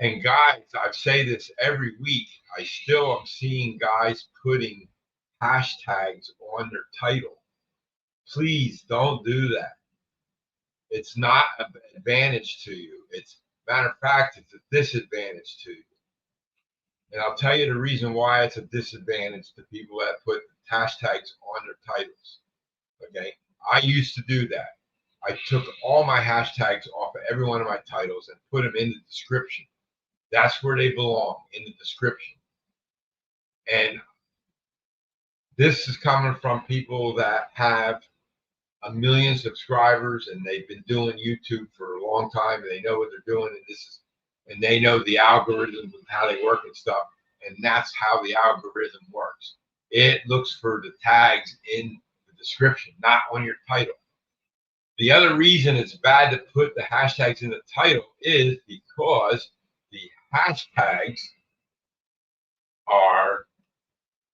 And guys, I say this every week. I still am seeing guys putting hashtags on their title. Please don't do that. It's not an advantage to you. It's matter of fact, it's a disadvantage to you. And I'll tell you the reason why it's a disadvantage to people that put hashtags on their titles. Okay. I used to do that. I took all my hashtags off of every one of my titles and put them in the description. That's where they belong, in the description. And this is coming from people that have a million subscribers and they've been doing YouTube for a long time and they know what they're doing, and they know the algorithms and how they work and stuff. And that's how the algorithm works. It looks for the tags in the description, not on your title. The other reason it's bad to put the hashtags in the title is because the hashtags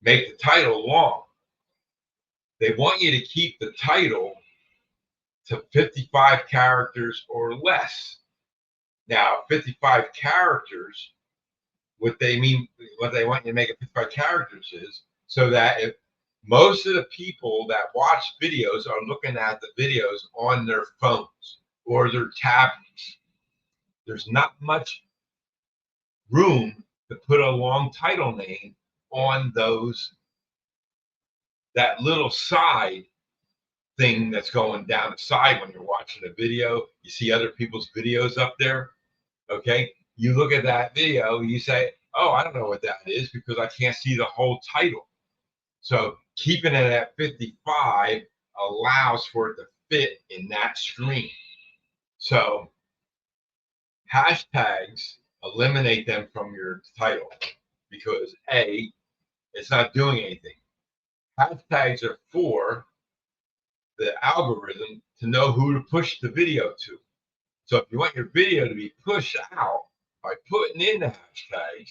make the title long. They want you to keep the title to 55 characters or less. Now, 55 characters, what they want you to make it 55 characters is so that if most of the people that watch videos are looking at the videos on their phones or their tablets, there's not much room to put a long title name on that little side thing that's going down the side when you're watching a video. You see other people's videos up there. Okay. You look at that video, you say, oh, I don't know what that is because I can't see the whole title. So keeping it at 55 allows for it to fit in that screen. So hashtags, eliminate them from your title because A, it's not doing anything. Hashtags are for the algorithm to know who to push the video to. So if you want your video to be pushed out by putting in the hashtags,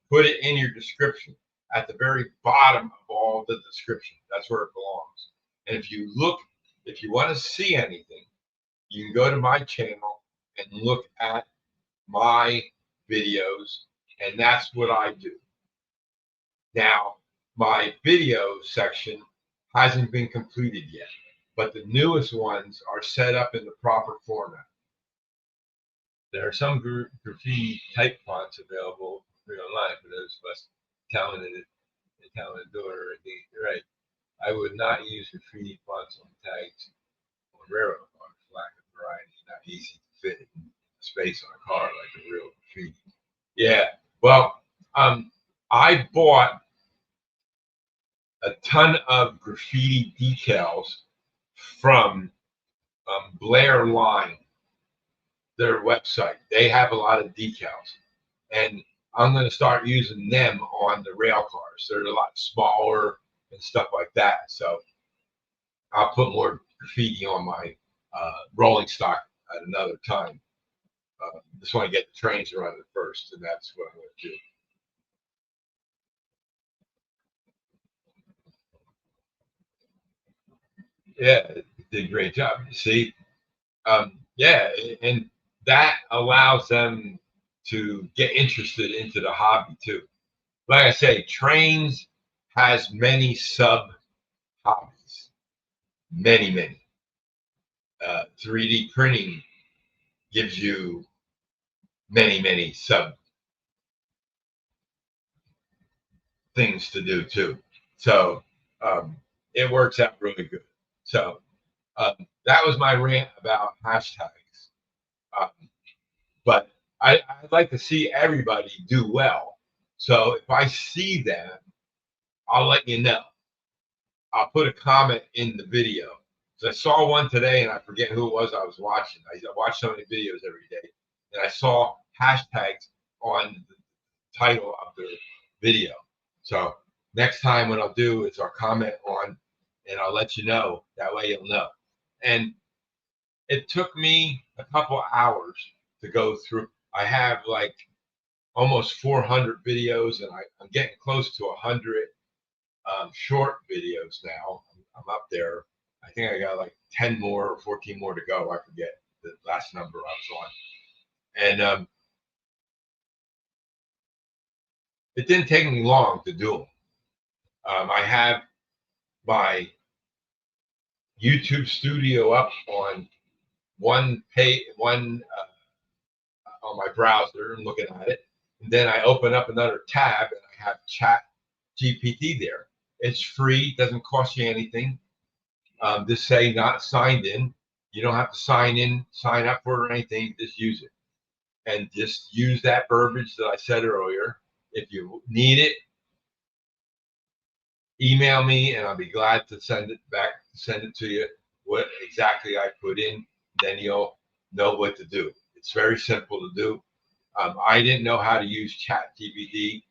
put it in your description at the very bottom of all the description. That's where it belongs. And if you want to see anything, you can go to my channel and look at my videos, and that's what I do. Now, my video section hasn't been completed yet, but the newest ones are set up in the proper format. There are some graffiti type fonts available free online for those of us talented daughter. Right. I would not use graffiti fonts on tags on railroad cars. Lack of variety, not easy to fit in space on a car like a real graffiti. Yeah. Well, I bought a ton of graffiti decals from Blair Line, their website. They have a lot of decals, and I'm going to start using them on the rail cars. They're a lot smaller and stuff like that. So I'll put more graffiti on my rolling stock at another time. Just want to get the trains running first, and that's what I'm going to do. Yeah, did a great job. You see, yeah, and that allows them to get interested into the hobby too. Like I say, trains has many sub hobbies, many. 3D printing gives you many sub things to do too. So it works out really good. So that was my rant about hashtags. Um, but I'd like to see everybody do well. So if I see them, I'll let you know. I'll put a comment in the video. So I saw one today, and I forget who it was I was watching. I watch so many videos every day, and I saw hashtags on the title of the video. So next time what I'll do is I'll comment on, and I'll let you know. That way you'll know. And it took me a couple hours to go through. I have like almost 400 videos, and I'm getting close to 100 short videos now. I'm up there. I think I got like 10 more or 14 more to go. I forget the last number I was on. And it didn't take me long to do them. I have my YouTube studio up on one page, on my browser and looking at it. And then I open up another tab and I have Chat GPT there. It's free, doesn't cost you anything. Just say not signed in. You don't have to sign in, sign up for it or anything. Just use it. And just use that verbiage that I said earlier. If you need it, email me and I'll be glad to send it to you, what exactly I put in. Then you'll know what to do. It's very simple to do. I didn't know how to use Chat GPT.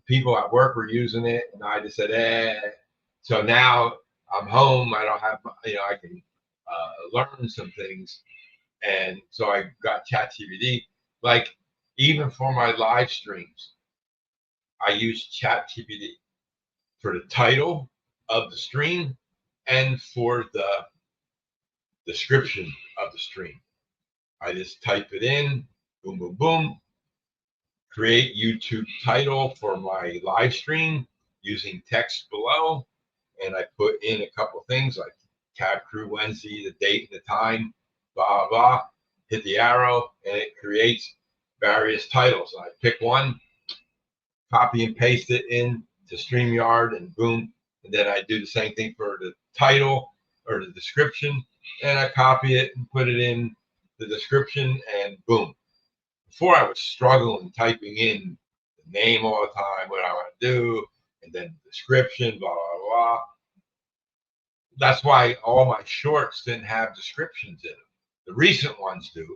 People at work were using it, and I just said, eh. So now I'm home. I don't have, I can learn some things. And so I got Chat GPT. Like, even for my live streams, I use Chat GPT for the title of the stream and for the description of the stream. I just type it in, boom, boom, boom, create YouTube title for my live stream using text below. And I put in a couple things like Cab Crew Wednesday, the date and the time, blah, blah, hit the arrow, and it creates various titles. I pick one, copy and paste it in to StreamYard, and boom. And then I do the same thing for the title or the description, and I copy it and put it in the description, and boom. Before I was struggling typing in the name all the time, what I want to do, and then the description, blah, blah, blah. That's why all my shorts didn't have descriptions in them. The recent ones do,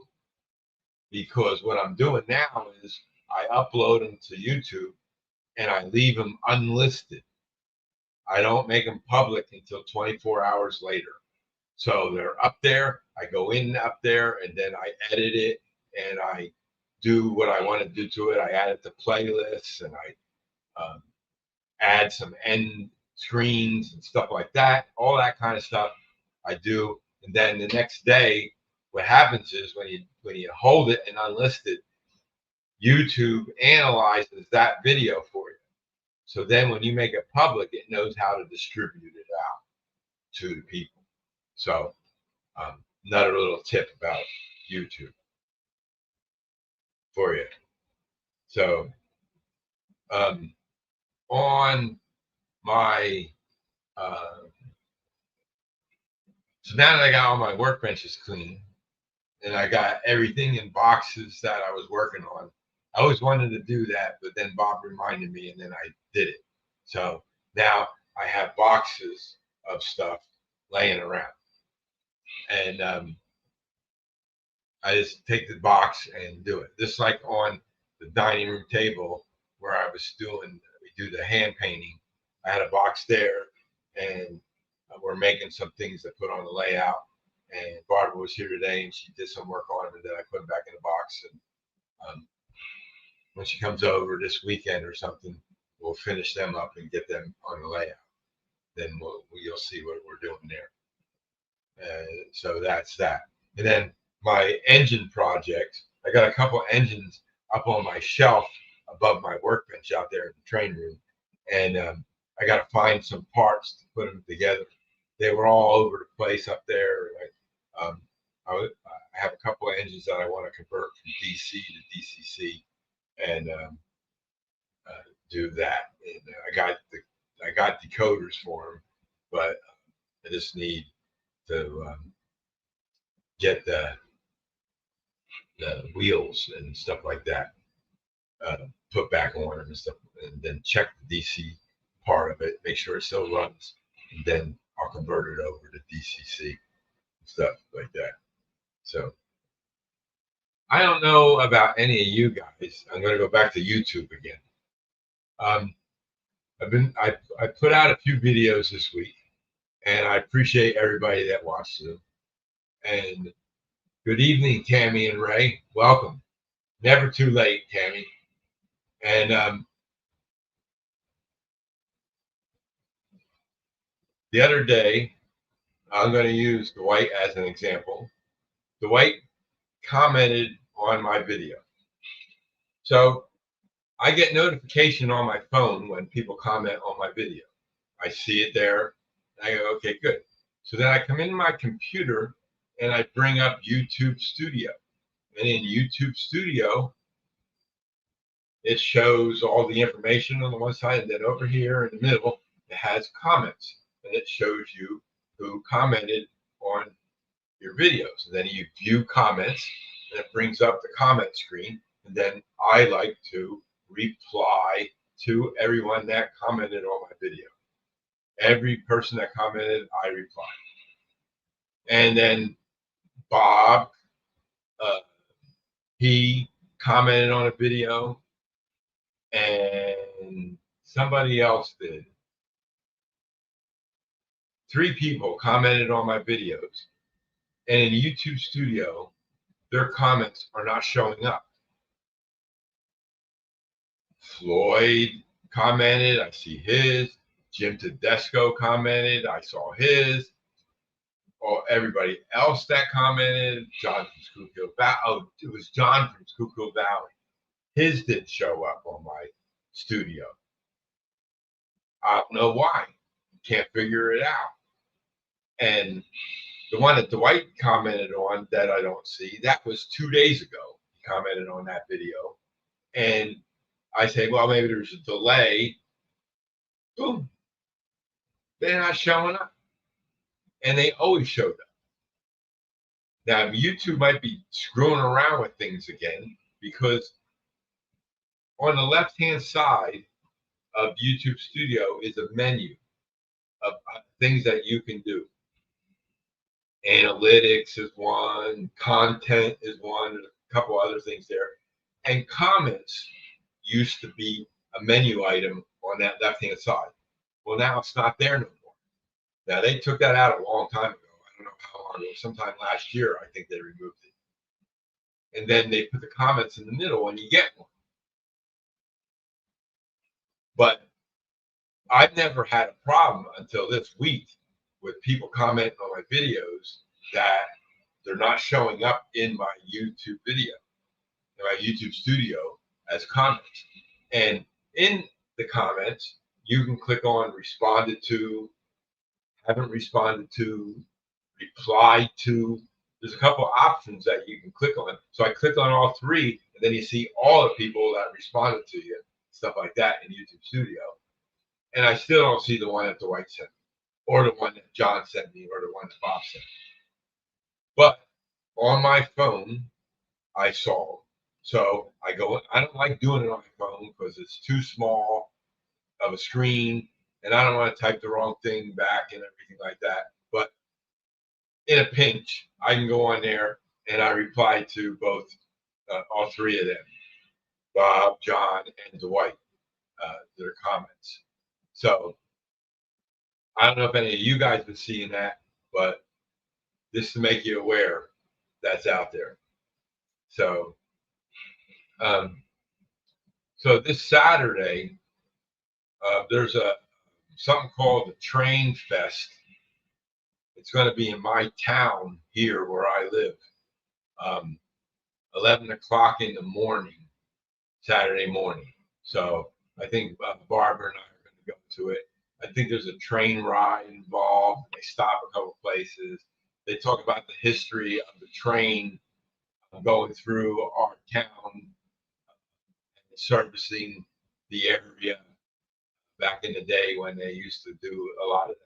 because what I'm doing now is I upload them to YouTube and I leave them unlisted. I don't make them public until 24 hours later. So they're up there. I go in up there and then I edit it and I do what I want to do to it. I add it to playlists and I add some end screens and stuff like that. All that kind of stuff I do. And then the next day, what happens is when you hold it and unlist it, YouTube analyzes that video for you. So then when you make it public, it knows how to distribute it out to the people. So another little tip about YouTube for you. So on my so now that I got all my workbenches clean and I got everything in boxes that I was working on, I always wanted to do that, but then Bob reminded me and then I did it. So now I have boxes of stuff laying around. And I just take the box and do it. Just like on the dining room table where I was we do the hand painting. I had a box there and we're making some things to put on the layout. And Barbara was here today and she did some work on them and then I put them back in the box. And when she comes over this weekend or something, we'll finish them up and get them on the layout. Then you'll see what we're doing there. So that's that. And then my engine project, I got a couple of engines up on my shelf above my workbench out there in the train room. And I got to find some parts to put them together. They were all over the place up there. I have a couple of engines that I want to convert from DC to DCC and do that. And I got decoders for them, but I just need to get the wheels and stuff like that put back on them and stuff, and then check the DC part of it, make sure it still runs, and then I'll convert it over to DCC stuff like that. So I don't know about any of you guys. I'm going to go back to YouTube again. I put out a few videos this week, and I appreciate everybody that watched them. And good evening, Tammy and Ray. Welcome. Never too late, Tammy. And the other day, I'm going to use Dwight as an example. Dwight commented on my video. So I get notification on my phone when people comment on my video. I see it there. And I go, okay, good. So then I come into my computer and I bring up YouTube Studio. And in YouTube Studio, it shows all the information on the one side, and then over here in the middle, it has comments. And it shows you who commented on your videos. And then you view comments, and it brings up the comment screen. And then I like to reply to everyone that commented on my video. Every person that commented, I reply. And then Bob, he commented on a video, and somebody else did. 3 people commented on my videos, and in YouTube Studio, their comments are not showing up. Floyd commented, I see his. Jim Tedesco commented, I saw his. Oh, everybody else that commented, John from Schuylkill Valley. Oh, it was John from Schuylkill Valley. His didn't show up on my studio. I don't know why. Can't figure it out. And the one that Dwight commented on that I don't see, that was 2 days ago. He commented on that video. And I say, well, maybe there's a delay. Boom. They're not showing up. And they always showed up. Now, YouTube might be screwing around with things again, because on the left-hand side of YouTube Studio is a menu of things that you can do. Analytics is one, content is one, there's a couple other things there. And comments used to be a menu item on that left-hand side. Well, now it's not there no more. Now, they took that out a long time ago. I don't know how long ago, sometime last year, I think they removed it. And then they put the comments in the middle and you get one. But I've never had a problem until this week with people commenting on my videos that they're not showing up in my YouTube video, in my YouTube Studio as comments. And in the comments, you can click on responded to, haven't responded to, reply to. There's a couple options that you can click on. So I clicked on all 3, and then you see all the people that responded to you, stuff like that in YouTube Studio. And I still don't see the one that Dwight sent me, or the one that John sent me, or the one that Bob sent me. But on my phone, I saw. So I don't like doing it on my phone because it's too small of a screen, and I don't want to type the wrong thing back and everything like that. But in a pinch, I can go on there and I reply to both, all 3 of them, Bob, John, and Dwight, their comments. So I don't know if any of you guys have been seeing that, but just to make you aware, that's out there. So, so this Saturday, there's something called the Train Fest. It's going to be in my town here where I live. 11 o'clock in the morning, Saturday morning. So I think Barbara and I are going to go to it. I think there's a train ride involved. They stop a couple places. they talk about the history of the train going through our town, servicing the area back in the day when they used to do a lot of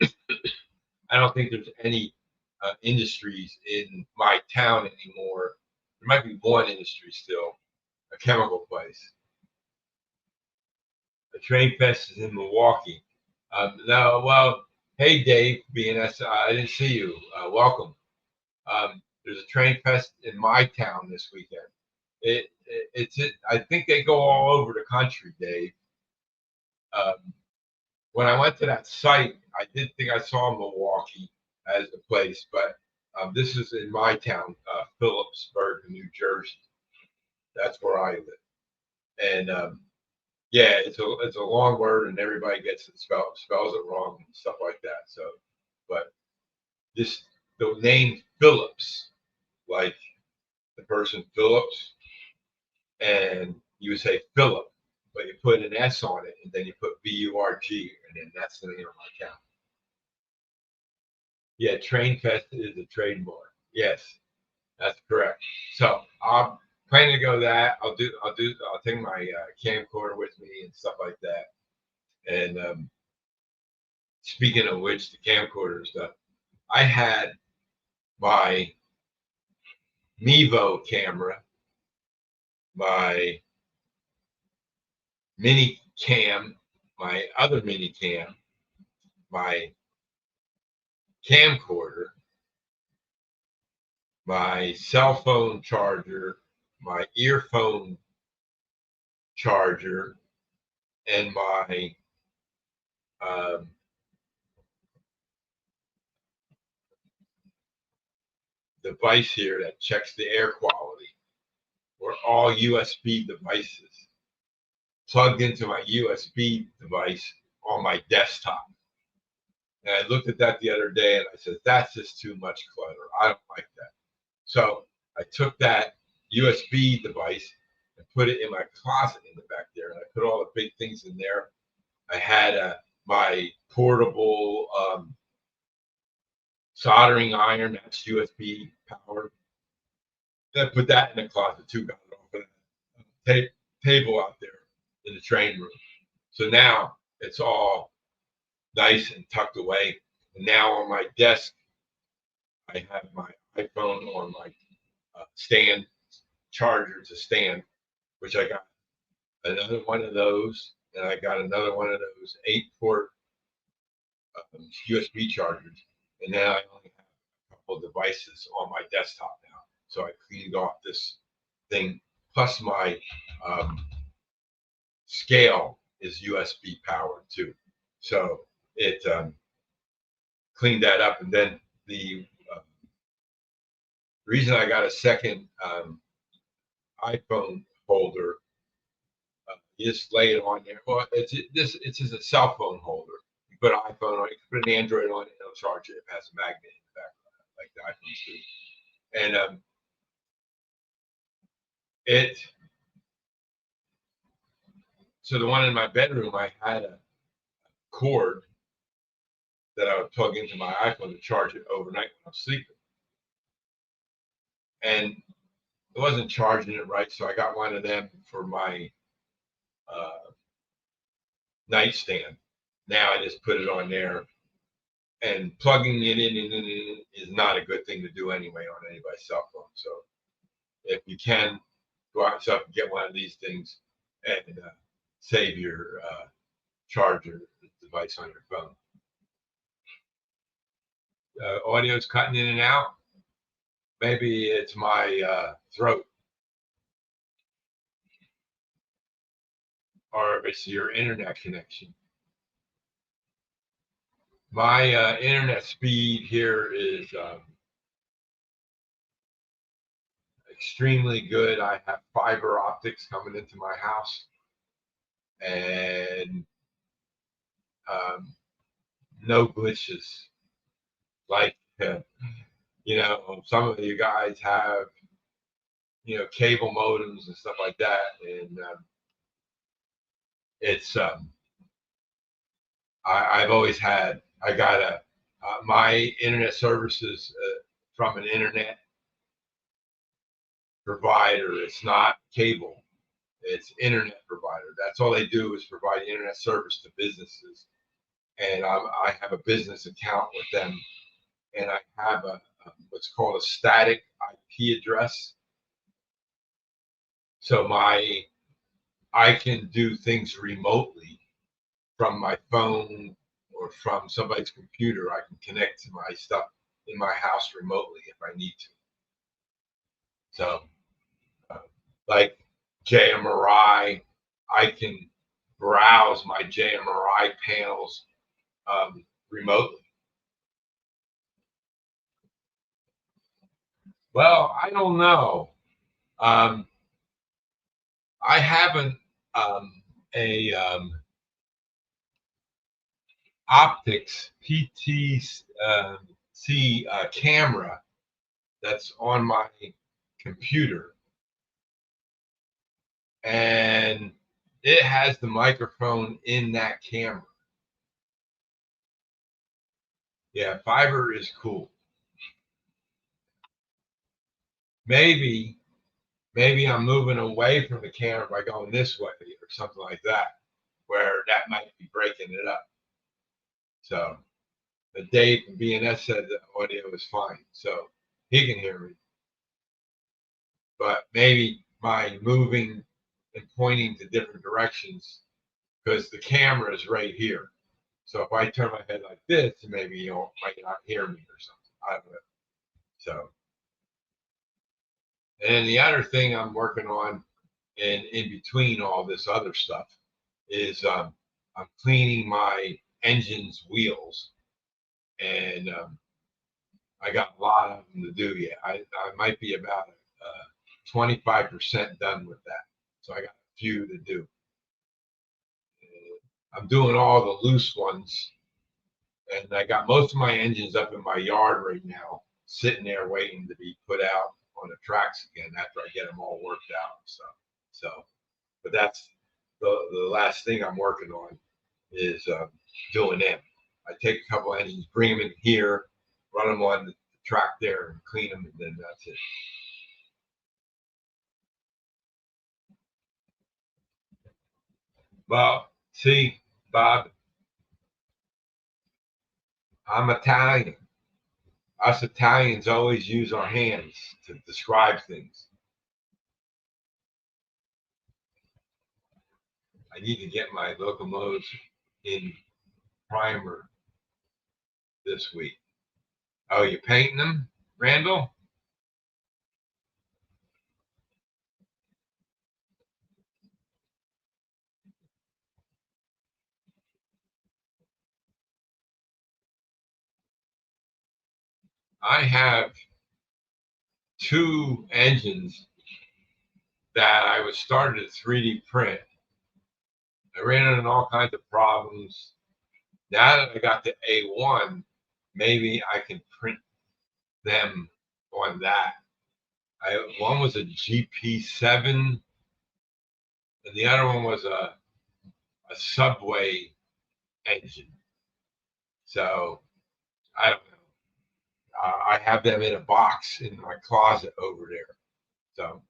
that. I don't think there's any industries in my town anymore. There might be one industry still, a chemical place. The Train Fest is in Milwaukee. No, well, hey Dave, BNS, I didn't see you. Welcome. There's a Train Fest in my town this weekend. I think they go all over the country, Dave. When I went to that site, I did think I saw Milwaukee as a place, but this is in my town, Phillipsburg, New Jersey. That's where I live. And yeah, it's a long word, and everybody gets it spells it wrong and stuff like that. So, but this the name Phillips, like the person Phillips, and you would say Philip, but you put an S on it, and then you put BURG, and then that's the name of my town. Yeah, Train Fest is a trademark. Yes, that's correct. So I'm planning to go that. I'll take my camcorder with me and stuff like that. And speaking of which, the camcorder stuff, I had my Mevo camera, my mini cam, my other mini cam, my camcorder, my cell phone charger, my earphone charger, and my device here that checks the air quality. Were all USB devices plugged into my USB device on my desktop. And I looked at that the other day and I said, that's just too much clutter. I don't like that. So I took that USB device and put it in my closet in the back there. And I put all the big things in there. I had my portable soldering iron, that's USB powered. Then I put that in the closet too, got it off of that table out there in the train room. So now it's all nice and tucked away. And now on my desk, I have my iPhone on my stand charger to stand, which I got another one of those, and I got another one of those 8-port USB chargers, and then I only have a couple of devices on my desktop now. So I cleaned off this thing, plus my scale is USB powered too. So it cleaned that up, and then the reason I got a second iPhone holder, you just lay it on there. Well, it's just a cell phone holder. You put an iPhone on it, you put an Android on it, and it'll charge it. It has a magnet in the back, like the iPhones do. And so the one in my bedroom, I had a cord that I would plug into my iPhone to charge it overnight when I'm sleeping. And it wasn't charging it right, so I got one of them for my nightstand. Now I just put it on there, and plugging it in is not a good thing to do anyway on anybody's cell phone. So if you can, go out yourself and get one of these things and save your charger device on your phone. Audio's cutting in and out. Maybe it's my throat, or it's your internet connection. My internet speed here is extremely good. I have fiber optics coming into my house, and no glitches. Like, some of you guys have, cable modems and stuff like that, and it's I've always had. I got My internet services from an internet provider. It's not cable. It's internet provider. That's all they do is provide internet service to businesses. And I have a business account with them, and I have a what's called a static IP address. So I can do things remotely from my phone or from somebody's computer. I can connect to my stuff in my house remotely if I need to. So, uh, like JMRI, I can browse my JMRI panels remotely. Well, I don't know. Um, I haven't a optics PTC camera that's on my computer, and it has the microphone in that camera. Yeah, fiber is cool. Maybe I'm moving away from the camera by going this way or something like that, where that might be breaking it up. So, but Dave from BNS said the audio is fine, so he can hear me. But maybe by moving and pointing to different directions, because the camera is right here. So if I turn my head like this, maybe you might not hear me or something. I don't know. So, and the other thing I'm working on, and in between all this other stuff, is I'm cleaning my engine's wheels, and I got a lot of them to do yet. I might be about 25% done with that. So I got a few to do. I'm doing all the loose ones, and I got most of my engines up in my yard right now, sitting there waiting to be put out on the tracks again after I get them all worked out. So, but that's the last thing I'm working on is doing them. I take a couple engines, bring them in here, run them on the track there, and clean them, and then that's it. Well, see, Bob, I'm Italian. Us Italians always use our hands to describe things. I need to get my locomotives in primer this week. Oh, you painting them, Randall? I have two engines that I was started to 3D print. I ran into all kinds of problems. Now that I got the A1, maybe I can print them on that. One was a GP7, and the other one was a Subway engine. So I don't know. I have them in a box in my closet over there. So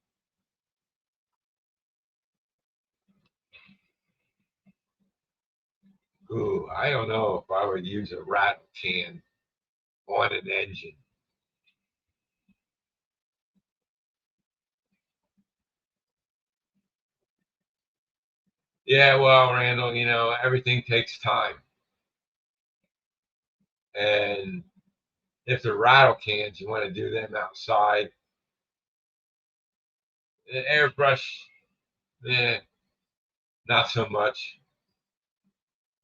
ooh, I don't know if I would use a rattle can on an engine. Yeah, well, Randall, everything takes time. And if they're rattle cans, you want to do them outside. The airbrush, eh, not so much.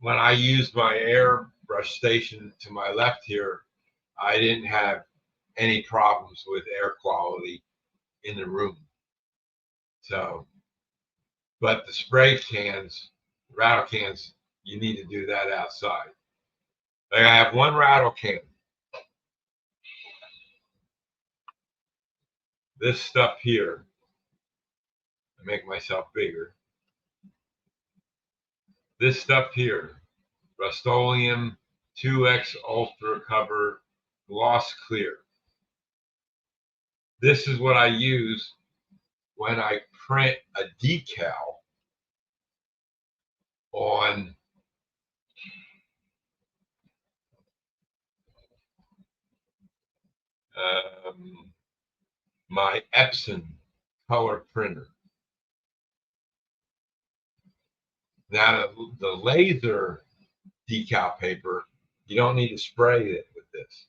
When I used my airbrush station to my left here, I didn't have any problems with air quality in the room. So, but the spray cans, rattle cans, you need to do that outside. Like I have one rattle can. This stuff here, I make myself bigger. This stuff here, Rust-Oleum 2X Ultra Cover Gloss Clear. This is what I use when I print a decal on my Epson color printer. Now, the laser decal paper, you don't need to spray it with this.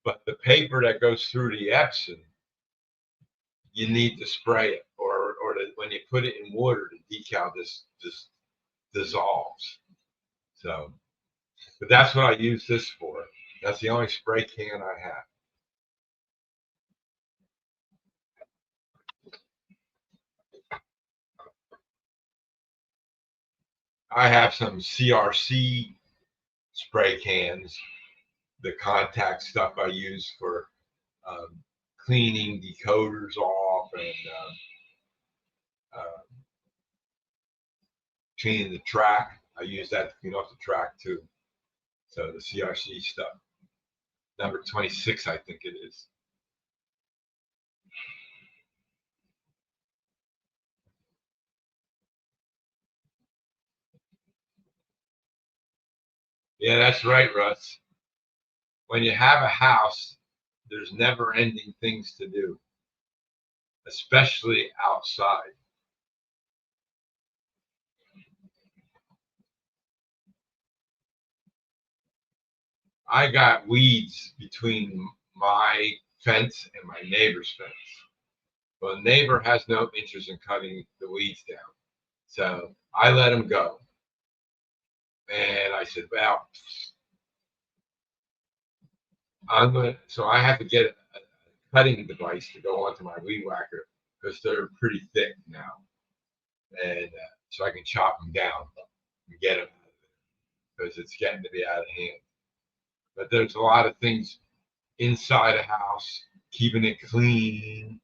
But the paper that goes through the Epson, you need to spray it, or when you put it in water, the decal just dissolves. So, but that's what I use this for. That's the only spray can I have. I have some CRC spray cans, the contact stuff I use for cleaning decoders off and cleaning the track. I use that to clean off the track too. So the CRC stuff, number 26, I think it is. Yeah, that's right, Russ. When you have a house, there's never ending things to do, especially outside. I got weeds between my fence and my neighbor's fence. Well, the neighbor has no interest in cutting the weeds down. So I let him go. And I said, well, so I have to get a cutting device to go onto my weed whacker because they're pretty thick now. And so I can chop them down and get them because it's getting to be out of hand. But there's a lot of things inside a house, keeping it clean,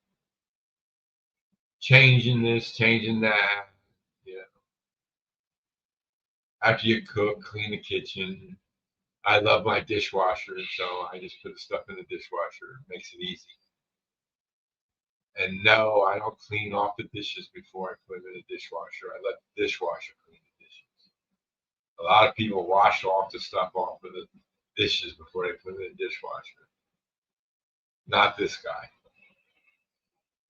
changing this, changing that. Yeah. After you cook, clean the kitchen. I love my dishwasher, so I just put the stuff in the dishwasher. It makes it easy. And no, I don't clean off the dishes before I put them in the dishwasher. I let the dishwasher clean the dishes. A lot of people wash off the stuff off of the dishes before they put them in the dishwasher. Not this guy.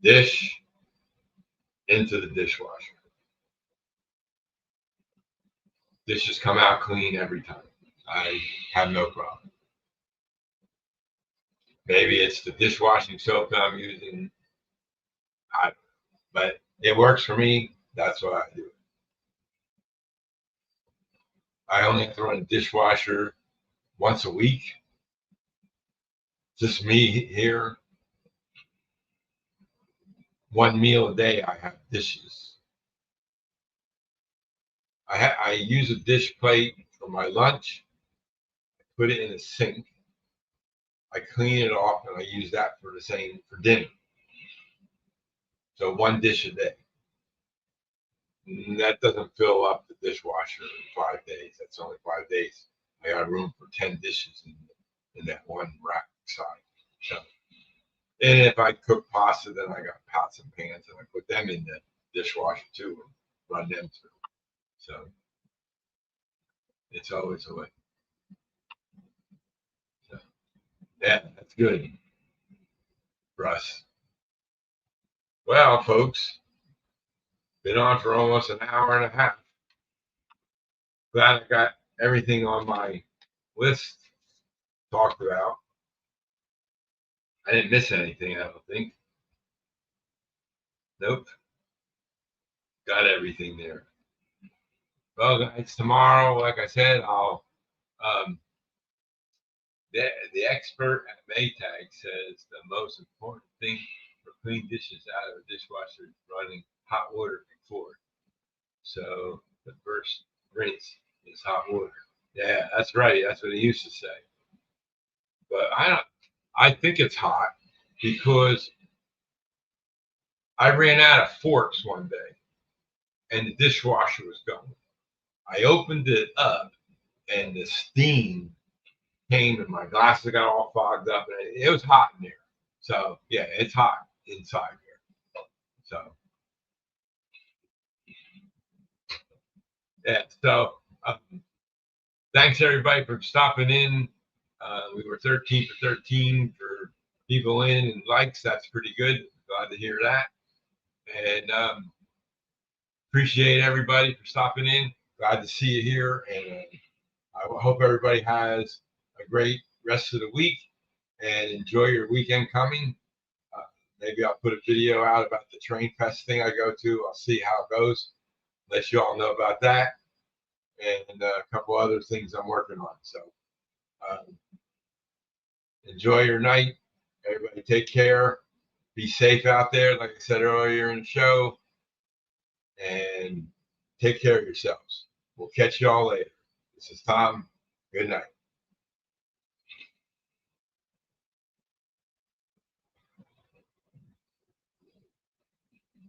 Dish into the dishwasher. Dishes come out clean every time. I have no problem. Maybe it's the dishwashing soap that I'm using. But it works for me. That's what I do. I only throw in the dishwasher once a week. Just me here. One meal a day, I have dishes. I use a dish plate for my lunch. I put it in the sink. I clean it off, and I use that for the same for dinner. So one dish a day. And that doesn't fill up the dishwasher in 5 days. That's only 5 days. I got room for 10 dishes in that one rack side. So, and if I cook pasta, then I got pots and pans, and I put them in the dishwasher too and run them through. So it's always a way. So, yeah, that's good, Russ. Well, folks, been on for almost an hour and a half. Glad I got everything on my list talked about. I didn't miss anything, I don't think. Nope. Got everything there. Well, guys, tomorrow, like I said, I'll the expert at Maytag says the most important thing for clean dishes out of a dishwasher is running hot water before. So the first rinse is hot water. Yeah, that's right. That's what he used to say. But I think it's hot because I ran out of forks one day and the dishwasher was going. I opened it up and the steam came and my glasses got all fogged up, and it was hot in there. So yeah, it's hot inside here. So yeah, so thanks everybody for stopping in. We were 13 for 13 for people in and likes. That's pretty good. Glad to hear that. And appreciate everybody for stopping in. Glad to see you here. And I hope everybody has a great rest of the week and enjoy your weekend coming. Maybe I'll put a video out about the Train Fest thing I go to. I'll see how it goes. Let you all know about that. And a couple other things I'm working on. So enjoy your night. Everybody take care. Be safe out there, like I said earlier in the show. And take care of yourselves. We'll catch you all later. This is Tom. Good night.